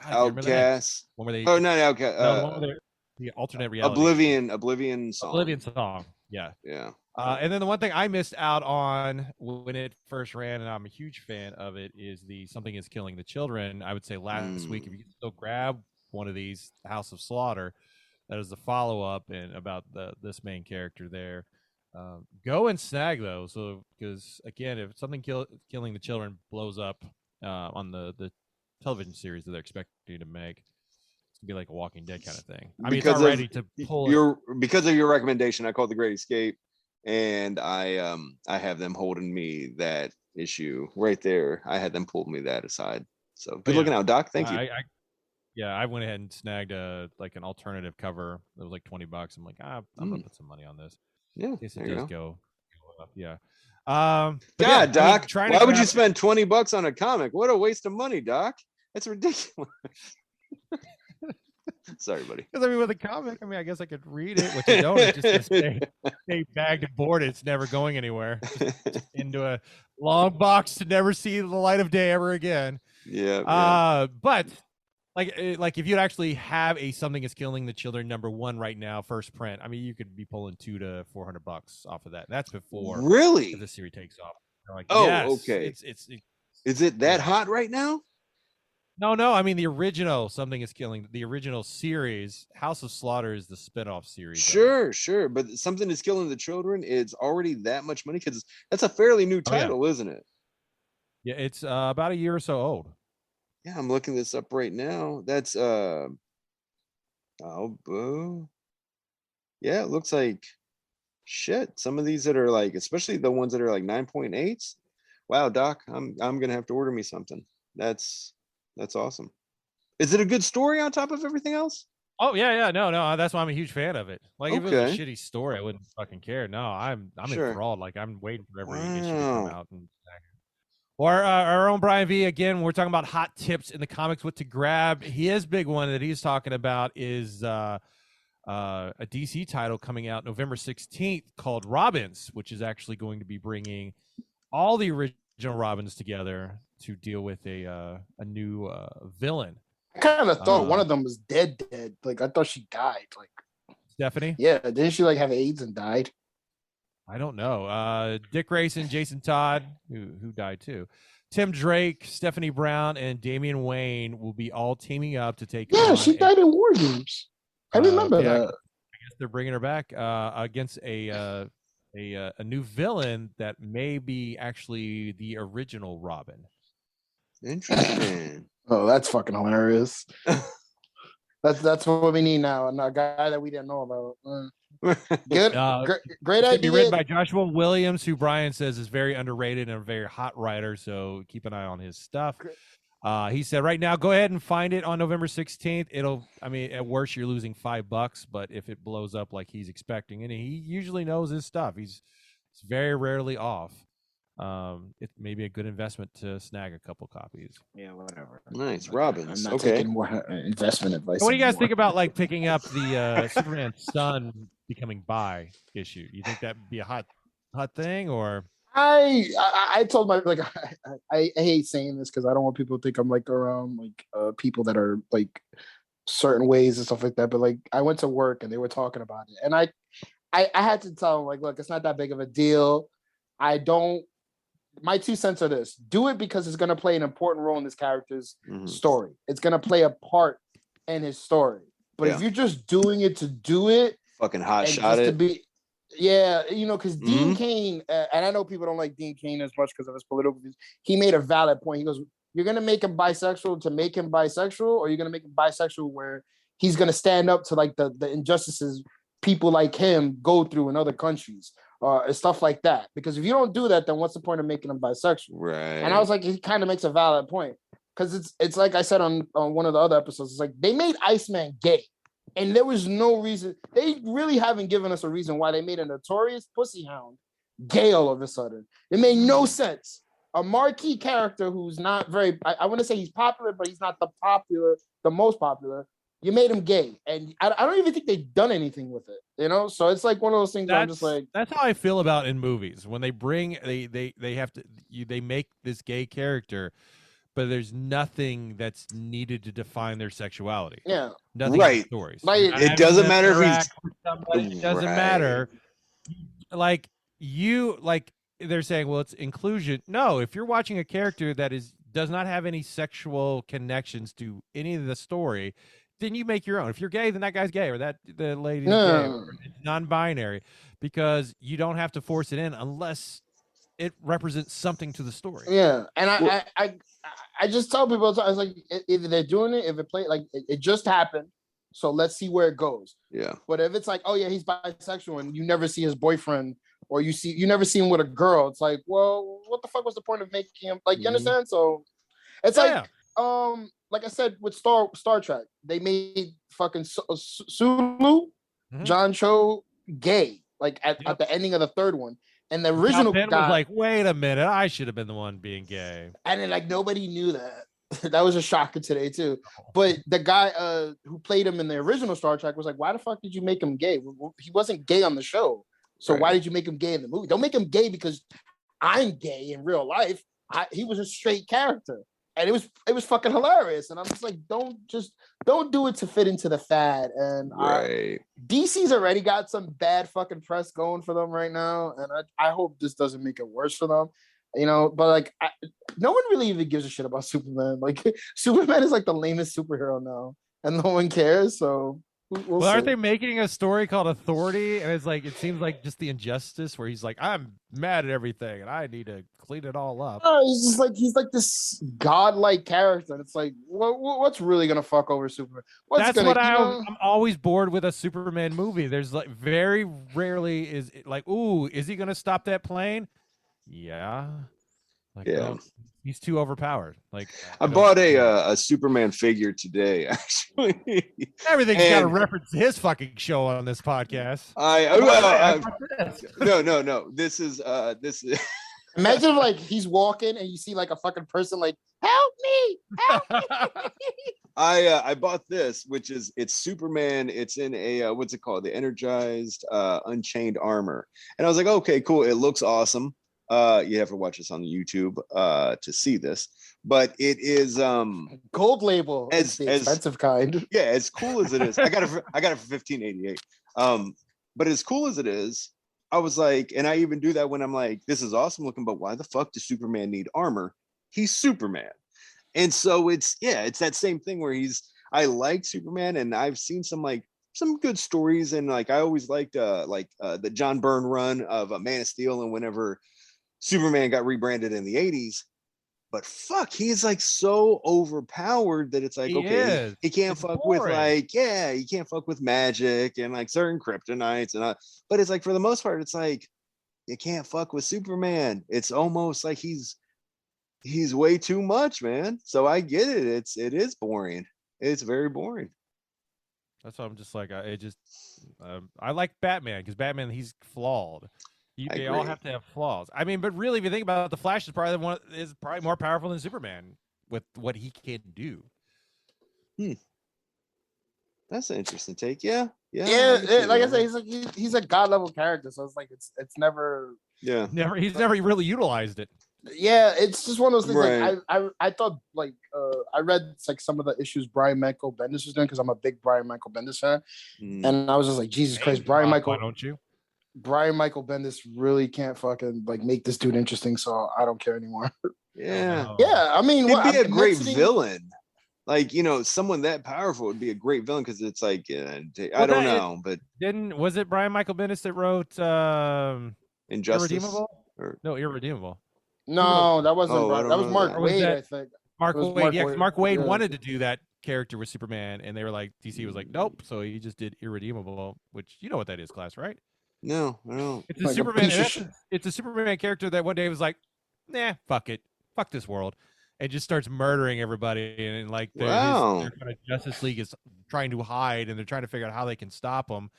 Outcast.
One where they,
oh, not Outcast.
no, one where the alternate reality.
Oblivion song.
Yeah.
Yeah.
And then the one thing I missed out on when it first ran, and I'm a huge fan of it, is the Something is Killing the Children. I would say last week, if you could still grab one of these, House of Slaughter, that is the follow-up and about this main character there. Go and snag those. So, because again, if Something Killing the Children blows up on the television series that they're expecting to make, it's gonna be like a Walking Dead kind of thing. I mean, it's already to pull
because of your recommendation. I called The Great Escape, and I have them holding me that issue right there. I had them pull me that aside. So good looking out, Doc. Thank you.
I went ahead and snagged like an alternative cover that was like $20. I'm like, I'm gonna put some money on this.
Yeah,
in case it does go up. Yeah.
God,
yeah,
Doc,
I mean,
why would you spend $20 on a comic? What a waste of money, Doc. That's ridiculous. Sorry, buddy.
Because I mean, with a comic, I mean, I guess I could read it, which I don't. It's just gonna stay bagged and boarded. It's never going anywhere. Just into a long box to never see the light of day ever again.
Yeah.
But like if you'd actually have a Something is Killing the Children #1 right now, first print, I mean, you could be pulling $200 to $400 off of that. And that's before
really
the series takes off. Like,
oh,
yes,
okay.
It's
is it that hot right now?
No. I mean, the original Something is Killing, the original series, House of Slaughter is the spinoff series.
Sure. But Something is Killing the Children, it's already that much money because that's a fairly new title, isn't it?
Yeah, it's about a year or so old.
Yeah, I'm looking this up right now. That's yeah, it looks like shit. Some of these that are like, especially the ones that are like 9.8s. Wow, Doc, I'm gonna have to order me something. That's awesome. Is it a good story on top of everything else?
Oh yeah, no, that's why I'm a huge fan of it. Like if it was a shitty story, I wouldn't fucking care. No, I'm enthralled. Like I'm waiting for every issue to come out. Or our own Brian V. Again, we're talking about hot tips in the comics, what to grab. His big one that he's talking about is a DC title coming out November 16th called Robins, which is actually going to be bringing all the original Robins together to deal with a new villain.
I kind of thought one of them was dead. Like I thought she died. Like
Stephanie?
Yeah, didn't she like have AIDS and died?
I don't know. Dick Grayson, Jason Todd, who died too. Tim Drake, Stephanie Brown, and Damian Wayne will be all teaming up to take.
Yeah, she died in War Games. I remember that.
I guess they're bringing her back against a new villain that may be actually the original Robin.
Interesting.
Oh, that's fucking hilarious. That's what we need now. A guy that we didn't know about. Good, great idea.
Be written by Joshua Williams, who Brian says is very underrated and a very hot writer. So keep an eye on his stuff. He said, right now, go ahead and find it on November 16th. I mean, at worst, you're losing $5, but if it blows up like he's expecting, and he usually knows his stuff, he's very rarely off. it may be a good investment to snag a couple copies.
Yeah, whatever.
Nice,
I'm
Robbins.
not
Okay.
taking more investment advice.
What do you guys
anymore.
think about like picking up the Superman son becoming bi issue? You think that'd be a hot thing, or
I told my like I hate saying this because I don't want people to think I'm like around like people that are like certain ways and stuff like that. But like I went to work and they were talking about it, and I had to tell them like, look, it's not that big of a deal. I don't. My 2 cents are this: do it because it's going to play an important role in this character's story. It's going to play a part in his story. But if you're just doing it to do it,
fucking hot
and
shot
just
it.
to be, yeah, you know, because Dean Cain, and I know people don't like Dean Cain as much because of his political views. He made a valid point. He goes, "You're going to make him bisexual to make him bisexual, or you're going to make him bisexual where he's going to stand up to like the injustices people like him go through in other countries." Stuff like that. Because if you don't do that, then what's the point of making them bisexual?
Right.
And I was like, he kind of makes a valid point. Because it's like I said on one of the other episodes, it's like they made Iceman gay. And there was no reason. They really haven't given us a reason why they made a notorious pussy hound gay all of a sudden. It made no sense. A marquee character who's not very, I want to say he's popular, but he's not the most popular. You made him gay, and I don't even think they've done anything with it, you know. So it's like one of those things where I'm just like,
that's how I feel about in movies when they bring they have to they make this gay character, but there's nothing that's needed to define their sexuality.
Yeah,
nothing in the stories.
Like,
it doesn't matter if he's.
It doesn't matter. Like they're saying, well, it's inclusion. No, if you're watching a character that does not have any sexual connections to any of the story, then you make your own. If you're gay, then that guy's gay, or the lady's gay, or it's non-binary, because you don't have to force it in unless it represents something to the story.
Yeah, and I just tell people, I was like, if they're doing it, if it play like it just happened, so let's see where it goes.
Yeah.
But if it's like, oh yeah, he's bisexual, and you never see his boyfriend, or you never see him with a girl, it's like, well, what the fuck was the point of making him like? You understand? So it's like I said with Star Trek, they made fucking Sulu, John Cho gay, like at the ending of the third one. And the original
guy
was
like, wait a minute, I should have been the one being gay.
And then like nobody knew that. That was a shocker today too. But the guy who played him in the original Star Trek was like, why the fuck did you make him gay? He wasn't gay on the show. So why did you make him gay in the movie? Don't make him gay because I'm gay in real life. He was a straight character. And it was fucking hilarious. And I'm just like, don't do it to fit into the fad. And DC's already got some bad fucking press going for them right now. And I hope this doesn't make it worse for them. You know, but like no one really even gives a shit about Superman. Like Superman is like the lamest superhero now. And no one cares. So we'll see.
Aren't they making a story called Authority? And it's like, it seems like just the injustice where he's like, I'm mad at everything and I need to clean it all up.
He's like this godlike character. And it's like, what's really going to fuck over Superman?
I'm always bored with a Superman movie. There's like very rarely is it like, ooh, is he going to stop that plane? Yeah. Like, no, he's too overpowered. Like
I bought a Superman figure today, actually.
Everything's got to reference his fucking show on this podcast.
No. This is
Imagine if like he's walking and you see like a fucking person like, help me.
I bought this, which is it's Superman. It's in a what's it called? The energized unchained armor. And I was like, okay, cool. It looks awesome. You have to watch this on YouTube to see this, but it is
gold label. It's the expensive kind.
Yeah, as cool as it is. I got it for $15.88. But as cool as it is, I was like, and I even do that when I'm like, this is awesome looking, but why the fuck does Superman need armor? He's Superman. And so it's that same thing where I like Superman, and I've seen some good stories, and like I always liked the John Byrne run of Man of Steel, and whenever Superman got rebranded in the 80s, but fuck, he's like so overpowered that it's like, he can't fuck with he can't fuck with magic and like certain kryptonites and but it's like for the most part, it's like you can't fuck with Superman. It's almost like he's way too much, man. So I get it. It is boring. It's very boring.
That's why I'm just like, I like Batman because Batman, he's flawed. They all have to have flaws. I mean, but really, if you think about it, the Flash is probably more powerful than Superman with what he can do.
That's an interesting take. Yeah.
Like I said, he's a god level character, so it's like it's never.
Yeah.
He's never really utilized it.
Yeah, it's just one of those things.
Right.
Like I thought like I read like some of the issues Brian Michael Bendis was doing because I'm a big Brian Michael Bendis fan, and I was just like, Jesus Christ, Brian Michael.
Why don't you?
Brian Michael Bendis really can't fucking like make this dude interesting, so I don't care anymore.
Yeah.
Yeah, I mean,
He'd be a great villain. Like, someone that powerful would be a great villain because it's like, I don't know, but
was it Brian Michael Bendis that wrote
Injustice?
Irredeemable? No, Irredeemable.
No, that wasn't. That was Mark Waid, I think.
Mark Waid. Yeah, Mark Waid wanted to do that character with Superman, and they were like, DC was like, nope. So he just did Irredeemable, which you know what that is, class, right?
No, I don't.
It's a Superman. It's a Superman character that one day was like, nah, fuck it, fuck this world, and just starts murdering everybody. And like, their kind of Justice League is trying to hide, and they're trying to figure out how they can stop him.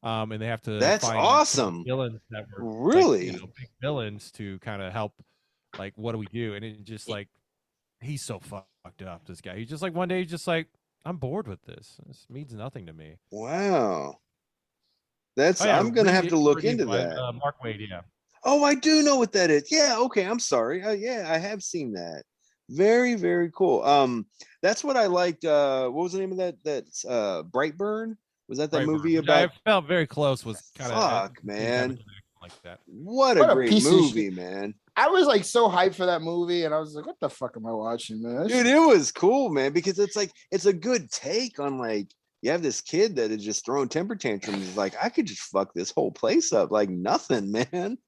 And they have to.
That's
find
awesome.
Villains that were
really
big villains to kind of help. Like, what do we do? And it just like, he's so fucked up. This guy. He's just like one day, he's just like, I'm bored with this. This means nothing to me.
Wow. I'm gonna have to look into that.
Mark Waid, yeah.
Oh, I do know what that is. Yeah, okay. I'm sorry. Yeah, I have seen that. Very, very cool. That's what I liked. What was the name of that? That's Brightburn. Was that movie about?
I felt very close. Was kind of
fuck, man.
Like that.
What a great movie, man.
I was like so hyped for that movie, and I was like, "What the fuck am I watching, man?"
Dude, it was cool, man, because it's like it's a good take on like. You have this kid that is just throwing temper tantrums. He's like, I could just fuck this whole place up like nothing, man.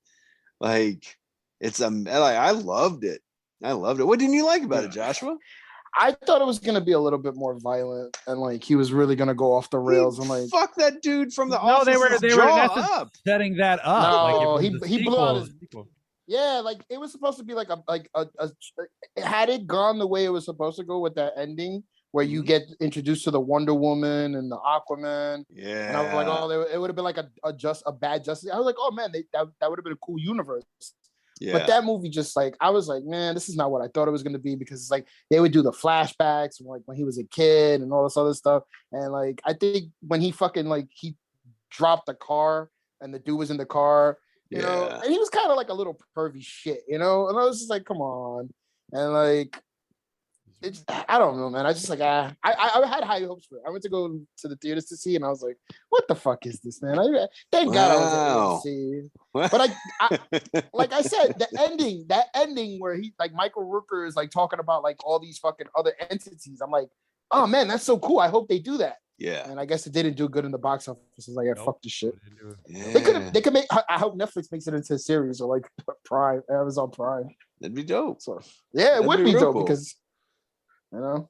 Like, I loved it. What didn't you like about it, Joshua?
I thought it was gonna be a little bit more violent, and like he was really gonna go off the rails and like
fuck that dude from the office.
No, they were setting that up.
No,
like
he blew out his. Yeah, like it was supposed to be like a had it gone the way it was supposed to go with that ending. Where you get introduced to the Wonder Woman and the Aquaman.
Yeah.
And I was like, oh, it would have been like a bad Justice. I was like, oh man, that would have been a cool universe. Yeah. But that movie just like, I was like, man, this is not what I thought it was going to be because it's like, they would do the flashbacks like when he was a kid and all this other stuff. And like, I think when he fucking like, he dropped the car and the dude was in the car, you know, and he was kind of like a little pervy shit, you know? And I was just like, come on. And like, I don't know, man. I just like I had high hopes for it. I went to go to the theaters to see, and I was like, "What the fuck is this, man?" Thank God I was able to see. But I like I said, that ending where he like Michael Rooker is like talking about like all these fucking other entities. I'm like, oh man, that's so cool. I hope they do that.
Yeah.
And I guess it didn't do good in the box office. It's like, yeah, fuck this shit.
Yeah.
They could make. I hope Netflix makes it into a series or like Prime, Amazon Prime.
That'd be dope.
So yeah, it would be dope
cool.
because. You know,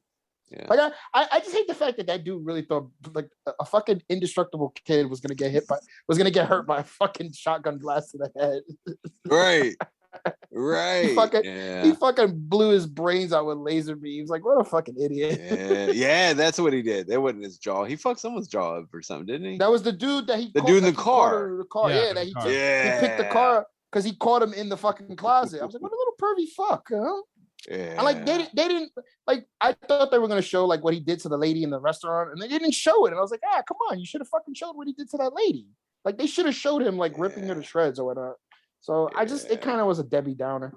like I just hate the fact that dude really thought like a fucking indestructible kid was gonna get hurt by a fucking shotgun blast to the head.
Right.
He fucking blew his brains out with laser beams. Like, what a fucking idiot.
Yeah, that's what he did. That wasn't his jaw. He fucked someone's jaw up or something, didn't he?
That was the dude that he.
The dude in the car.
He picked the car because he caught him in the fucking closet. I was like, what a little pervy fuck, huh?
Yeah.
And like they didn't like I thought they were gonna show like what he did to the lady in the restaurant, and they didn't show it. And I was like, come on, you should have fucking showed what he did to that lady. Like they should have showed him like ripping her to shreds or whatnot. So it kind of was a Debbie Downer.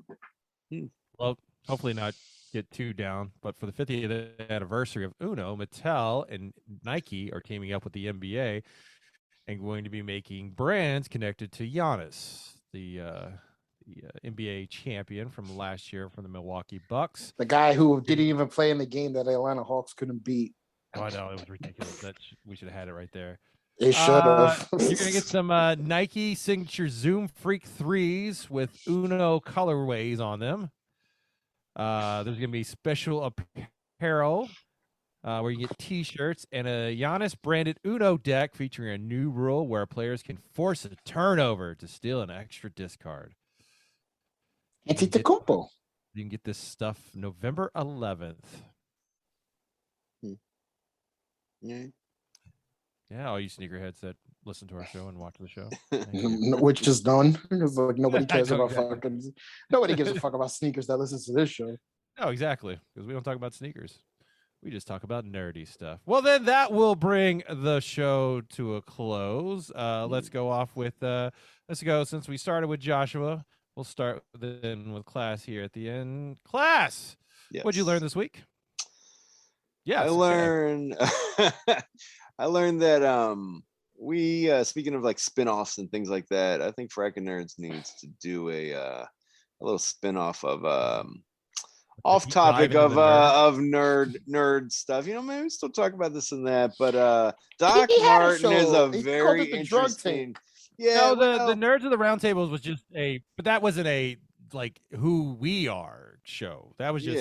Well, hopefully not get too down, but for the 50th anniversary of Uno, Mattel and Nike are teaming up with the NBA and going to be making brands connected to Giannis, the NBA champion from last year from the Milwaukee Bucks.
The guy who didn't even play in the game that the Atlanta Hawks couldn't beat.
Oh, I know, it was ridiculous. We should have had it right there.
They should have.
You're going to get some Nike signature Zoom Freak 3s with Uno colorways on them. There's going to be special apparel where you get T-shirts and a Giannis branded Uno deck featuring a new rule where players can force a turnover to steal an extra discard.
Antetokounmpo.
You can get this stuff November 11th.
Yeah.
Yeah, all you sneakerheads that listen to our show and watch the show. Thank you.
Which is done because like nobody
I
cares
know,
about
exactly.
fucking. Nobody gives a fuck about sneakers that listens to this show.
No, exactly, because we don't talk about sneakers. We just talk about nerdy stuff. Well, then that will bring the show to a close. Let's go off with let's go, since we started with Joshua, we'll start then with class here at the end. Class, what'd you learn this week? Yeah,
I learned I learned that we speaking of like spin-offs and things like that, I think Frackin' Nerds needs to do a little spin-off of off
deep
topic
dive into the nerd.
of nerd stuff. You know, maybe we still talk about this and that, but Doc
He had a
Martin is
show.
a
He called
very
it the Drug
interesting.
Tank.
No,
Yeah,
the Nerds of the Roundtables was just but that wasn't a like who we are show. That was just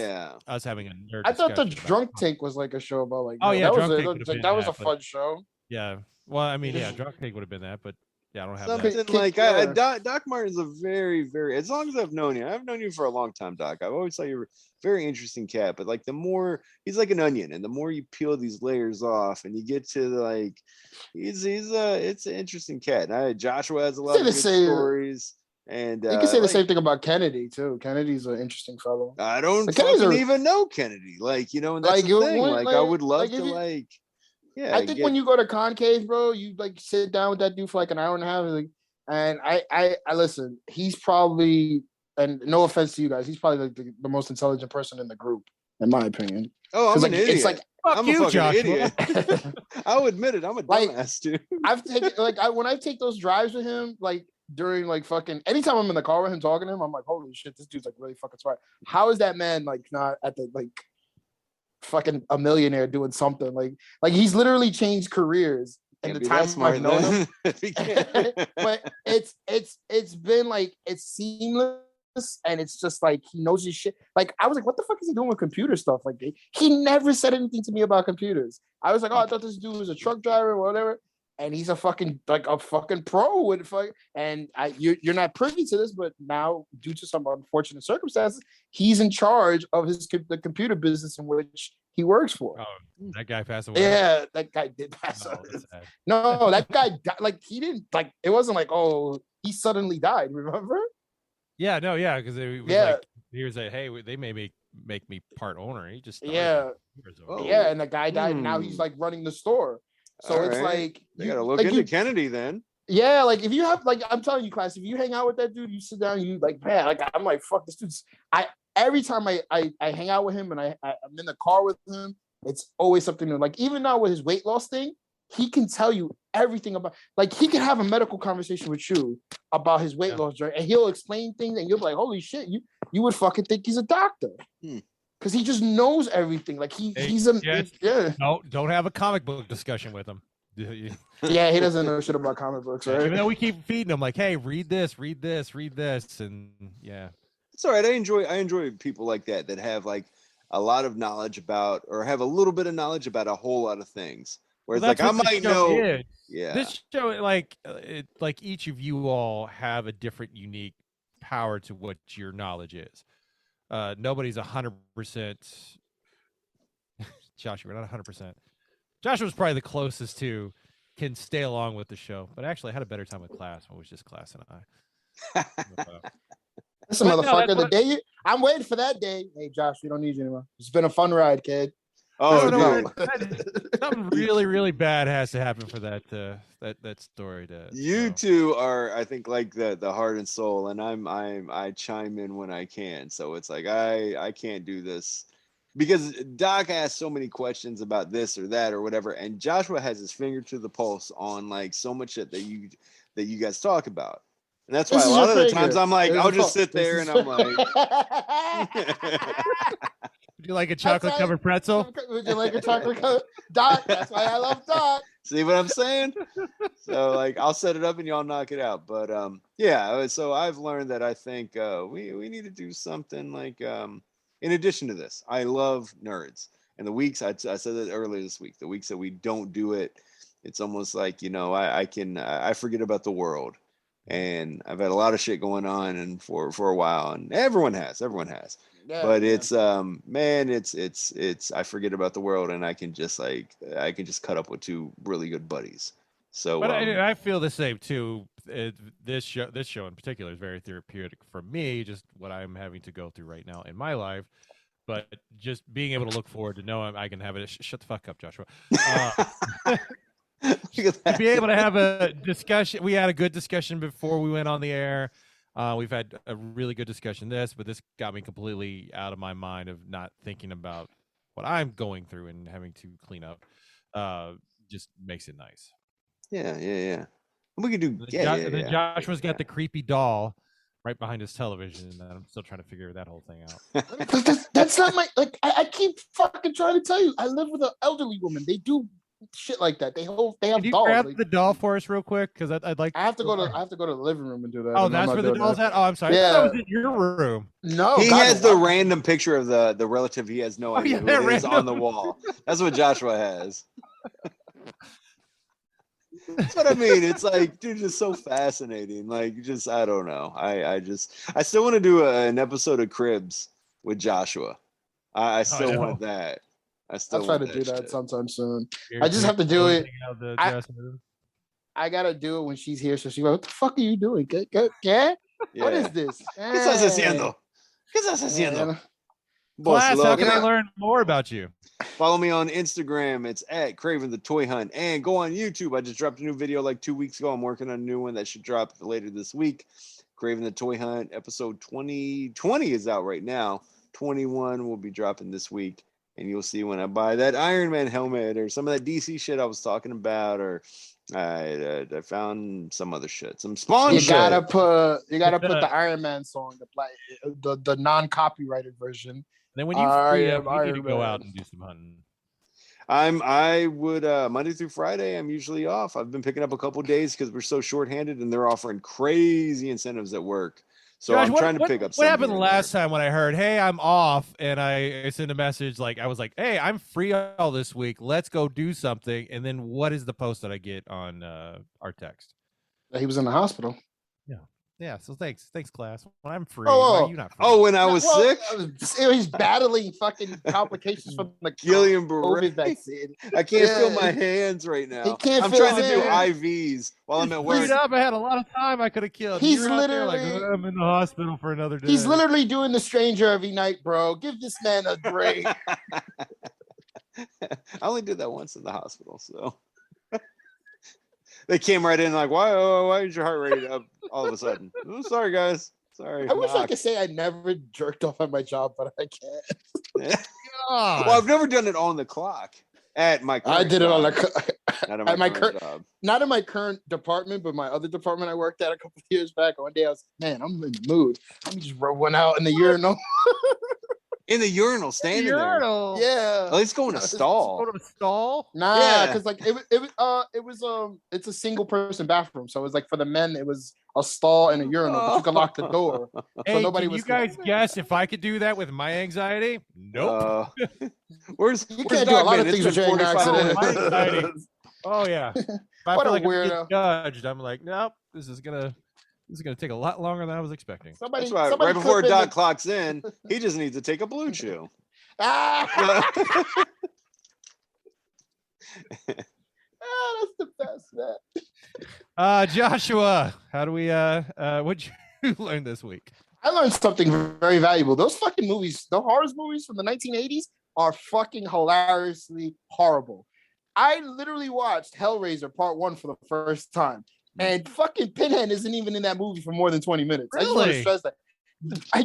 us having a nerd.
I thought the
discussion
Drunk
about-
Tank was like a show about like.
Oh yeah,
that
Drunk
was
Tank would have been
that was a
but-
fun show.
Yeah. Well, I mean, yeah, Drunk Tank would have been that, but yeah, I don't have
something
that.
like
Yeah.
Doc Martin's a very, very, as long as I've known you for a long time, Doc. I've always thought you were a very interesting cat, but like the more he's like an onion, and the more you peel these layers off, and you get to like it's an interesting cat. And Joshua has a lot of good stories, and
you can say the same thing about Kennedy too. Kennedy's an interesting fellow.
I don't
Kennedy's
fucking even know Kennedy, like you know, and that's
Like,
the thing.
when-
Like I would love
like,
to
if you-
like. Yeah,
I think when you go to Concave, bro, you like sit down with that dude for like an hour and a half, like, and I listen. He's probably, and no offense to you guys, he's probably like the most intelligent person in the group, in my opinion.
oh, I'm
like,
an idiot.
it's like
I'm
you,
a fucking
Joshua.
idiot. I'll admit it. I'm a
Like,
dumbass, dude.
I've taken when I take those drives with him, like during like fucking anytime I'm in the car with him talking to him, I'm like, holy shit, this dude's like really fucking smart. How is that man like not at the like fucking a millionaire doing something like he's literally changed careers in the
Can't be
time
that smart,
I've known him.
then. If he can't.
But it's been like it's seamless and it's just like he knows his shit. Like I was like, what the fuck is he doing with computer stuff? Like he never said anything to me about computers. I was like, oh, I thought this dude was a truck driver or whatever. And he's a fucking pro with fuck. And you're not privy to this, but now due to some unfortunate circumstances, he's in charge of the computer business in which he works for.
Oh, that guy passed away.
Yeah, that guy did pass
Oh,
away.
that's sad.
No, that guy died. Like he didn't like. It wasn't like he suddenly died. Remember?
Yeah, no, yeah, because like, he was like, hey, they may make me part owner. He just
Yeah.
Oh.
Yeah, and the guy died. And now he's like running the store. So
All
it's
right.
like
They gotta look
like
into Kennedy then.
Yeah, like if you have like I'm telling you, class, if you hang out with that dude, you sit down, you like, man, like I'm like, fuck this dude's. Every time I hang out with him and I'm in the car with him, it's always something new. Like even now with his weight loss thing, he can tell you everything about. Like he can have a medical conversation with you about his weight loss journey, and he'll explain things, and you'll be like, holy shit, you would fucking think he's a doctor. Because he just knows everything. Like he's a yeah.
No, don't have a comic book discussion with him.
Yeah, he doesn't know shit about comic books, right?
Even though we keep feeding him, like, hey, read this, and yeah.
It's all right. I enjoy people like that have like a lot of knowledge about, or have a little bit of knowledge about a whole lot of things. Whereas
Well,
like I might know.
Is.
Yeah.
This show, like each of you all have a different, unique power to what your knowledge is. Nobody's 100%. Joshua, we're not 100%. Joshua's probably the closest to can stay along with the show, but actually I had a better time with class when it was just class and I.
This motherfucker, the day I'm waiting for that day. Hey, Josh, we don't need you anymore. It's been a fun ride, kid.
Oh,
dude. Something really, really bad has to happen for that story to.
You two are, I think, like the heart and soul, and I chime in when I can. So it's like I can't do this because Doc asks so many questions about this or that or whatever, and Joshua has his finger to the pulse on like so much shit that you guys talk about. And that's why a lot of the times I'm like, I'll just sit there and I'm like,
would you like a chocolate covered pretzel?
Would you like a chocolate covered Doc? That's why I love Doc.
See what I'm saying? So like I'll set it up and y'all knock it out. But yeah, so I've learned that I think we need to do something like in addition to this. I love nerds. And the weeks I said that earlier this week, the weeks that we don't do it, it's almost like, you know, I forget about the world. And I've had a lot of shit going on and for a while, and everyone has.
Yeah,
but
yeah.
it's man, it's I forget about the world, and I can just cut up with two really good buddies. So
But I feel the same too. This show in particular is very therapeutic for me. Just what I'm having to go through right now in my life. But just being able to look forward to know I can have it. Shut the fuck up, Joshua. To be able to have a discussion. We had a good discussion before we went on the air. We've had a really good discussion but this got me completely out of my mind of not thinking about what I'm going through and having to clean up. Just makes it nice.
Yeah. We can do.
And then Joshua's got the creepy doll right behind his television, and I'm still trying to figure that whole thing out.
That's not my I keep fucking trying to tell you. I live with an elderly woman. They do shit like that. They have
Can you
dolls.
grab the doll for us real quick? Because I'd like.
I have to go to the living room and do that.
Oh, that's where the doll's at. Oh, I'm sorry.
Yeah,
that was in your room.
No,
he has the random picture of the relative. He has no idea who it is on the wall. That's what Joshua has. That's what I mean. It's like, dude, just so fascinating. Like, just I don't know. I still want to do an episode of Cribs with Joshua. I still want that. I'll
try to do that sometime soon. I just have to do it. I gotta do it when she's here. So she's like, "What the fuck are you doing? Yeah? What is this?
¿Qué estás haciendo? ¿Qué estás haciendo?"
Class, how can I learn more about you?
Follow me on Instagram. It's at Craven the Toy Hunt. And go on YouTube. I just dropped a new video like 2 weeks ago. I'm working on a new one that should drop later this week. Craven the Toy Hunt episode 20 is out right now. 21 will be dropping this week. And you'll see when I buy that Iron Man helmet or some of that DC shit I was talking about, or I found some other shit, some Spawn shit. You gotta put
the Iron Man song, the non-copyrighted version.
Then when you free up, you need to go out and do some hunting.
I would Monday through Friday. I'm usually off. I've been picking up a couple days because we're so shorthanded, and they're offering crazy incentives at work. So Josh, I'm trying to pick up.
What happened last time when I heard, "Hey, I'm off," and I sent a message like I was like, "Hey, I'm free all this week. Let's go do something." And then what is the post that I get on our text?
He was in the hospital.
Yeah. So thanks, class. When I'm free, why are you not free?
Oh, when I was sick,
he's battling fucking complications from the COVID vaccine.
I can't feel my hands right now. I'm trying to do IVs while I'm at work.
I had a lot of time I could have killed.
He's literally
like, I'm in the hospital for another day.
He's literally doing the stranger every night, bro. Give this man a break.
I only did that once in the hospital, so. They came right in like, why is your heart rate up all of a sudden? Oh, sorry, guys. Sorry.
I wish I could say I never jerked off at my job, but I can't.
Well, I've never done it on the clock at my current
I did it on the
at my current job.
Not in my current department, but my other department I worked at a couple of years back. One day I was, man, I'm in the mood. Let me just rub one out in the urinal.
In the urinal, standing there.
Yeah.
At least go in a stall.
Go to a stall?
Nah, because like it's a single person bathroom. So it was like for the men, it was a stall and a urinal, but you could lock the door.
Hey,
so nobody was.
You guys guess if I could do that with my anxiety? Nope.
You can't do a lot of things with your anxiety.
Oh yeah. If I feel like I'm getting judged, I'm like, nope. This is gonna take a lot longer than I was expecting.
That's right. Right before Doc clocks in, he just needs to take a blue chew.
That's the best, man.
Joshua, how do we what'd you learn this week?
I learned something very valuable. Those fucking movies, the horror movies from the 1980s are fucking hilariously horrible. I literally watched Hellraiser Part 1 for the first time. And fucking Pinhead isn't even in that movie for more than 20 minutes.
Really?
I just want to stress that.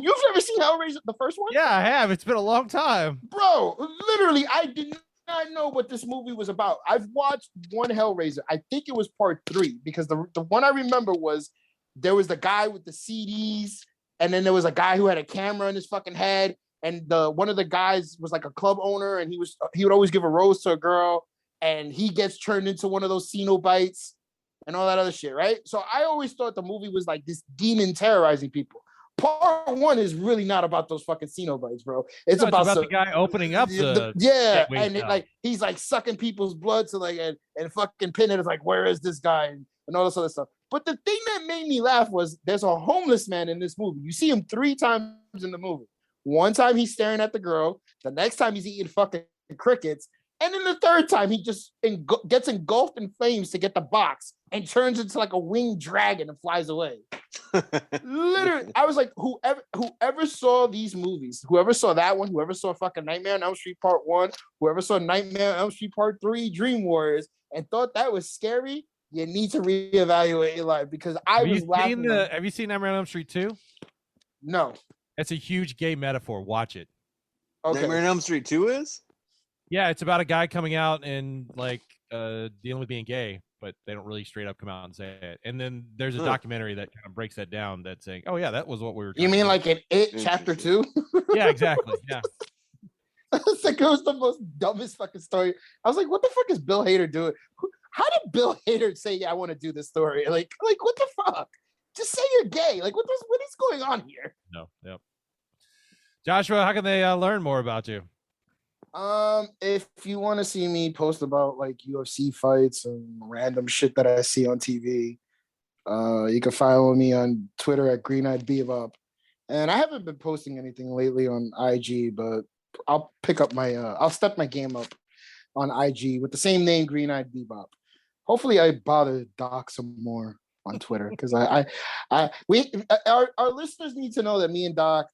You've never seen Hellraiser, the first one?
Yeah, I have. It's been a long time.
Bro, literally, I did not know what this movie was about. I've watched one Hellraiser. I think it was part 3, because the one I remember was there was the guy with the CDs, and then there was a guy who had a camera in his fucking head, and one of the guys was like a club owner, and he would always give a rose to a girl, and he gets turned into one of those Cenobites and all that other shit, right? So I always thought the movie was like this demon terrorizing people. Part 1 is really not about those fucking Cenobites, bro. It's about
the guy opening up the
and like he's like sucking people's blood to like and fucking Pinhead is like, where is this guy? And all this other stuff. But the thing that made me laugh was there's a homeless man in this movie. You see him 3 times in the movie. One time he's staring at the girl. The next time he's eating fucking crickets. And then the third time he just gets engulfed in flames to get the box and turns into like a winged dragon and flies away. Literally, I was like, whoever saw these movies, whoever saw that one, whoever saw fucking Nightmare on Elm Street Part 1, whoever saw Nightmare on Elm Street Part 3, Dream Warriors, and thought that was scary, you need to reevaluate your life because I was laughing.
Have you seen Nightmare on Elm Street 2?
No.
It's a huge gay metaphor. Watch it.
Okay.
Nightmare on Elm Street 2 is?
Yeah, it's about a guy coming out and like dealing with being gay, but they don't really straight up come out and say it. And then there's a documentary that kind of breaks that down. That's saying, "Oh yeah, that was what we were."
You mean like in It Chapter 2?
Yeah, exactly. Yeah.
It's like it was the most dumbest fucking story. I was like, "What the fuck is Bill Hader doing? How did Bill Hader say, yeah, I want to do this story? Like what the fuck? Just say you're gay. Like what is going on here?"
No. Yep. Joshua, how can they learn more about you?
If you want to see me post about like UFC fights and random shit that I see on TV, you can follow me on Twitter at Green Eyed Bebop. And I haven't been posting anything lately on IG, but I'll pick up my I'll step my game up on IG with the same name, Green Eyed Bebop. Hopefully I bother Doc some more on Twitter because our listeners need to know that me and Doc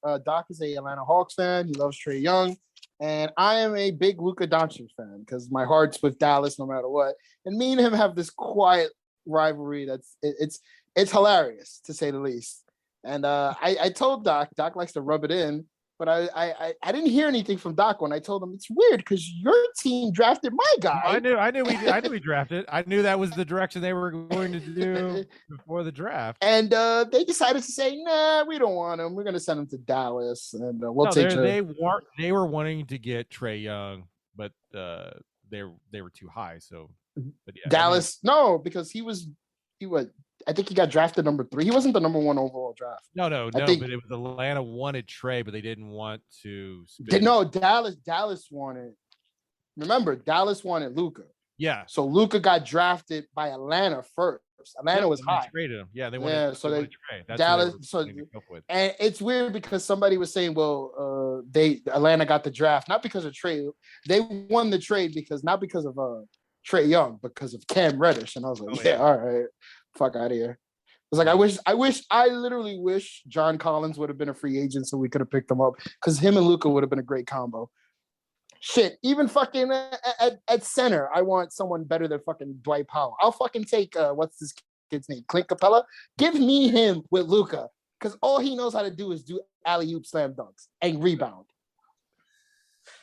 is a Atlanta Hawks fan. He loves Trae Young. And I am a big Luka Doncic fan because my heart's with Dallas no matter what. And me and him have this quiet rivalry it's hilarious to say the least. And I told Doc likes to rub it in, but I didn't hear anything from Doc when I told him it's weird because your team drafted my guy.
I knew we drafted. I knew that was the direction they were going to do before the draft.
And they decided to say, nah, we don't want him. We're going to send him to Dallas, and we'll take him.
They were wanting to get Trae Young, but they were too high. So, but yeah,
Dallas, no, because he was. I think he got drafted number 3. He wasn't the number 1 overall draft.
No, but it was Atlanta wanted Trae, but they didn't want to.
No, Dallas wanted. Remember, Dallas wanted Luka.
Yeah.
So Luka got drafted by Atlanta first. Atlanta was high.
Traded him. Yeah, they wanted.
So
they Trae. That's
Dallas. And it's weird because somebody was saying, well, Atlanta got the draft not because of Trae. They won the trade not because of Trae Young, because of Cam Reddish. And I was like, all right. Fuck out of here. It's like I literally wish John Collins would have been a free agent so we could have picked him up because him and Luka would have been a great combo. Shit, even fucking at center, I want someone better than fucking Dwight Powell. I'll fucking take what's this kid's name? Clint Capella. Give me him with Luka because all he knows how to do is do alley-oop slam dunks and rebound.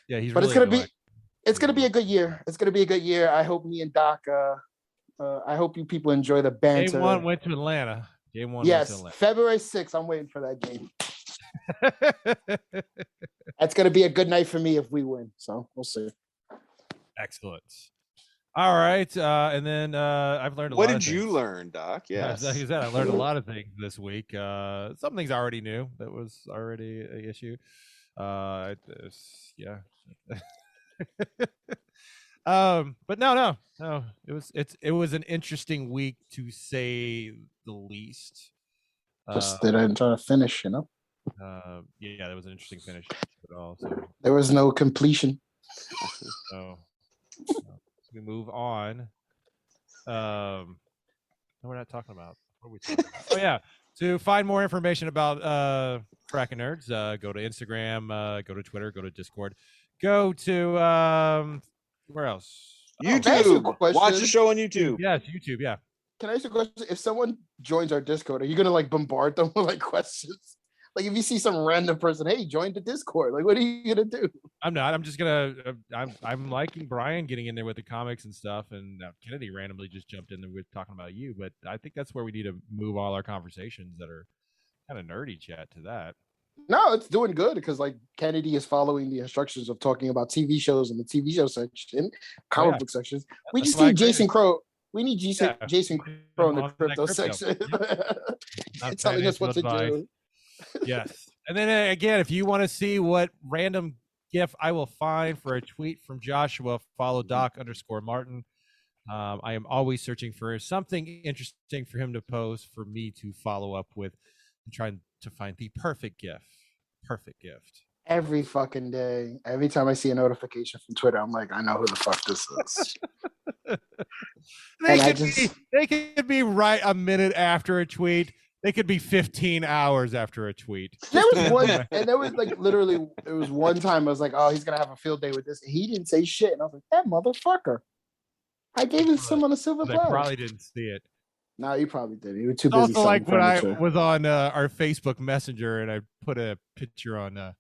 Yeah,
but really it's gonna be a good year. It's gonna be a good year. I hope me and Doc I hope you people enjoy the banter.
Game 1 went to Atlanta. Game 1
yes,
went to Atlanta.
February 6th. I'm waiting for that game. That's going to be a good night for me if we win. So we'll see.
Excellent. All right. And then I've learned a lot of things.
What did you learn, Doc? Yes.
Like I said, I learned a lot of things this week. Some things I already knew. That was already an issue. Yeah. But no. It was an interesting week to say the least.
Just they didn't try to finish, you know.
Yeah, that was an interesting finish at all. So
there was no completion.
So we move on. No, we're not talking about. What are we talking about? Oh yeah. To find more information about Frackin' Nerds, go to Instagram, go to Twitter, go to Discord, go to where else?
YouTube. Watch the show on YouTube.
Yes, YouTube. Yeah.
Can I ask you a question? If someone joins our Discord, are you gonna like bombard them with like questions? Like if you see some random person, hey, join the Discord. Like, what are you gonna do?
I'm not. I'm just gonna. I'm liking Brian getting in there with the comics and stuff, and Kennedy randomly just jumped in there with talking about you. But I think that's where we need to move all our conversations that are kind of nerdy chat to that.
No, it's doing good because like Kennedy is following the instructions of talking about TV shows in the TV show section, comic book sections. We just need Jason Crow. We need Jason Crow in the crypto section. Yep. Telling us what to do.
Yes. And then again, if you want to see what random GIF I will find for a tweet from Joshua, follow Doc_Martin. I am always searching for something interesting for him to post for me to follow up with and trying to find the perfect gift. Perfect gift.
Every fucking day. Every time I see a notification from Twitter, I'm like, I know who the fuck this is.
They could be right a minute after a tweet. They could be 15 hours after a tweet.
There was one, and there was like literally, it was one time I was like, oh, he's gonna have a field day with this. And he didn't say shit, and I was like, that motherfucker. I gave him someone a silver
They
plug.
probably didn't see it.
No, he probably did. He was too busy.
Also, like when I
furniture.
was on our Facebook Messenger and I put a picture on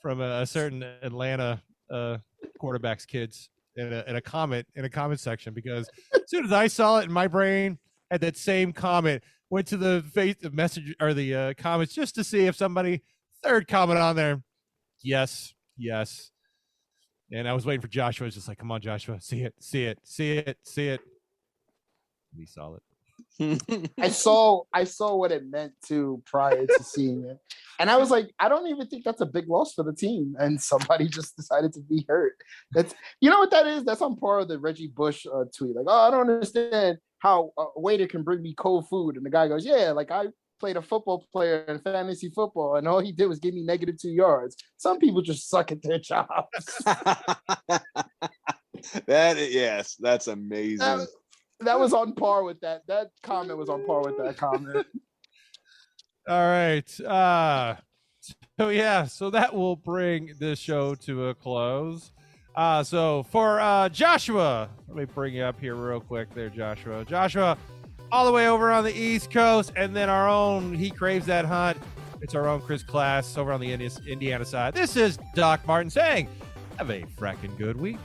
from a certain Atlanta quarterback's kids in a comment section, because as soon as I saw it in my brain, had that same comment, went to the message or the comments just to see if somebody third comment on there. Yes. And I was waiting for Joshua. I was just like, come on, Joshua, see it. We saw it.
I saw what it meant to prior to seeing it. And I was like, I don't even think that's a big loss for the team. And somebody just decided to be hurt. That's, you know what that is? That's on par with the Reggie Bush tweet. Like, oh, I don't understand how a waiter can bring me cold food. And the guy goes, yeah, like I played a football player in fantasy football, and all he did was give me -2 yards. Some people just suck at their jobs.
That's amazing.
That was on par with that. That comment was on par with that comment.
All right. So that will bring this show to a close. So for Joshua, let me bring you up here real quick there, Joshua. Joshua, all the way over on the East Coast, and then our own He Craves That Hunt. It's our own Chris Class over on the Indiana side. This is Doc Martin saying, have a fracking good week.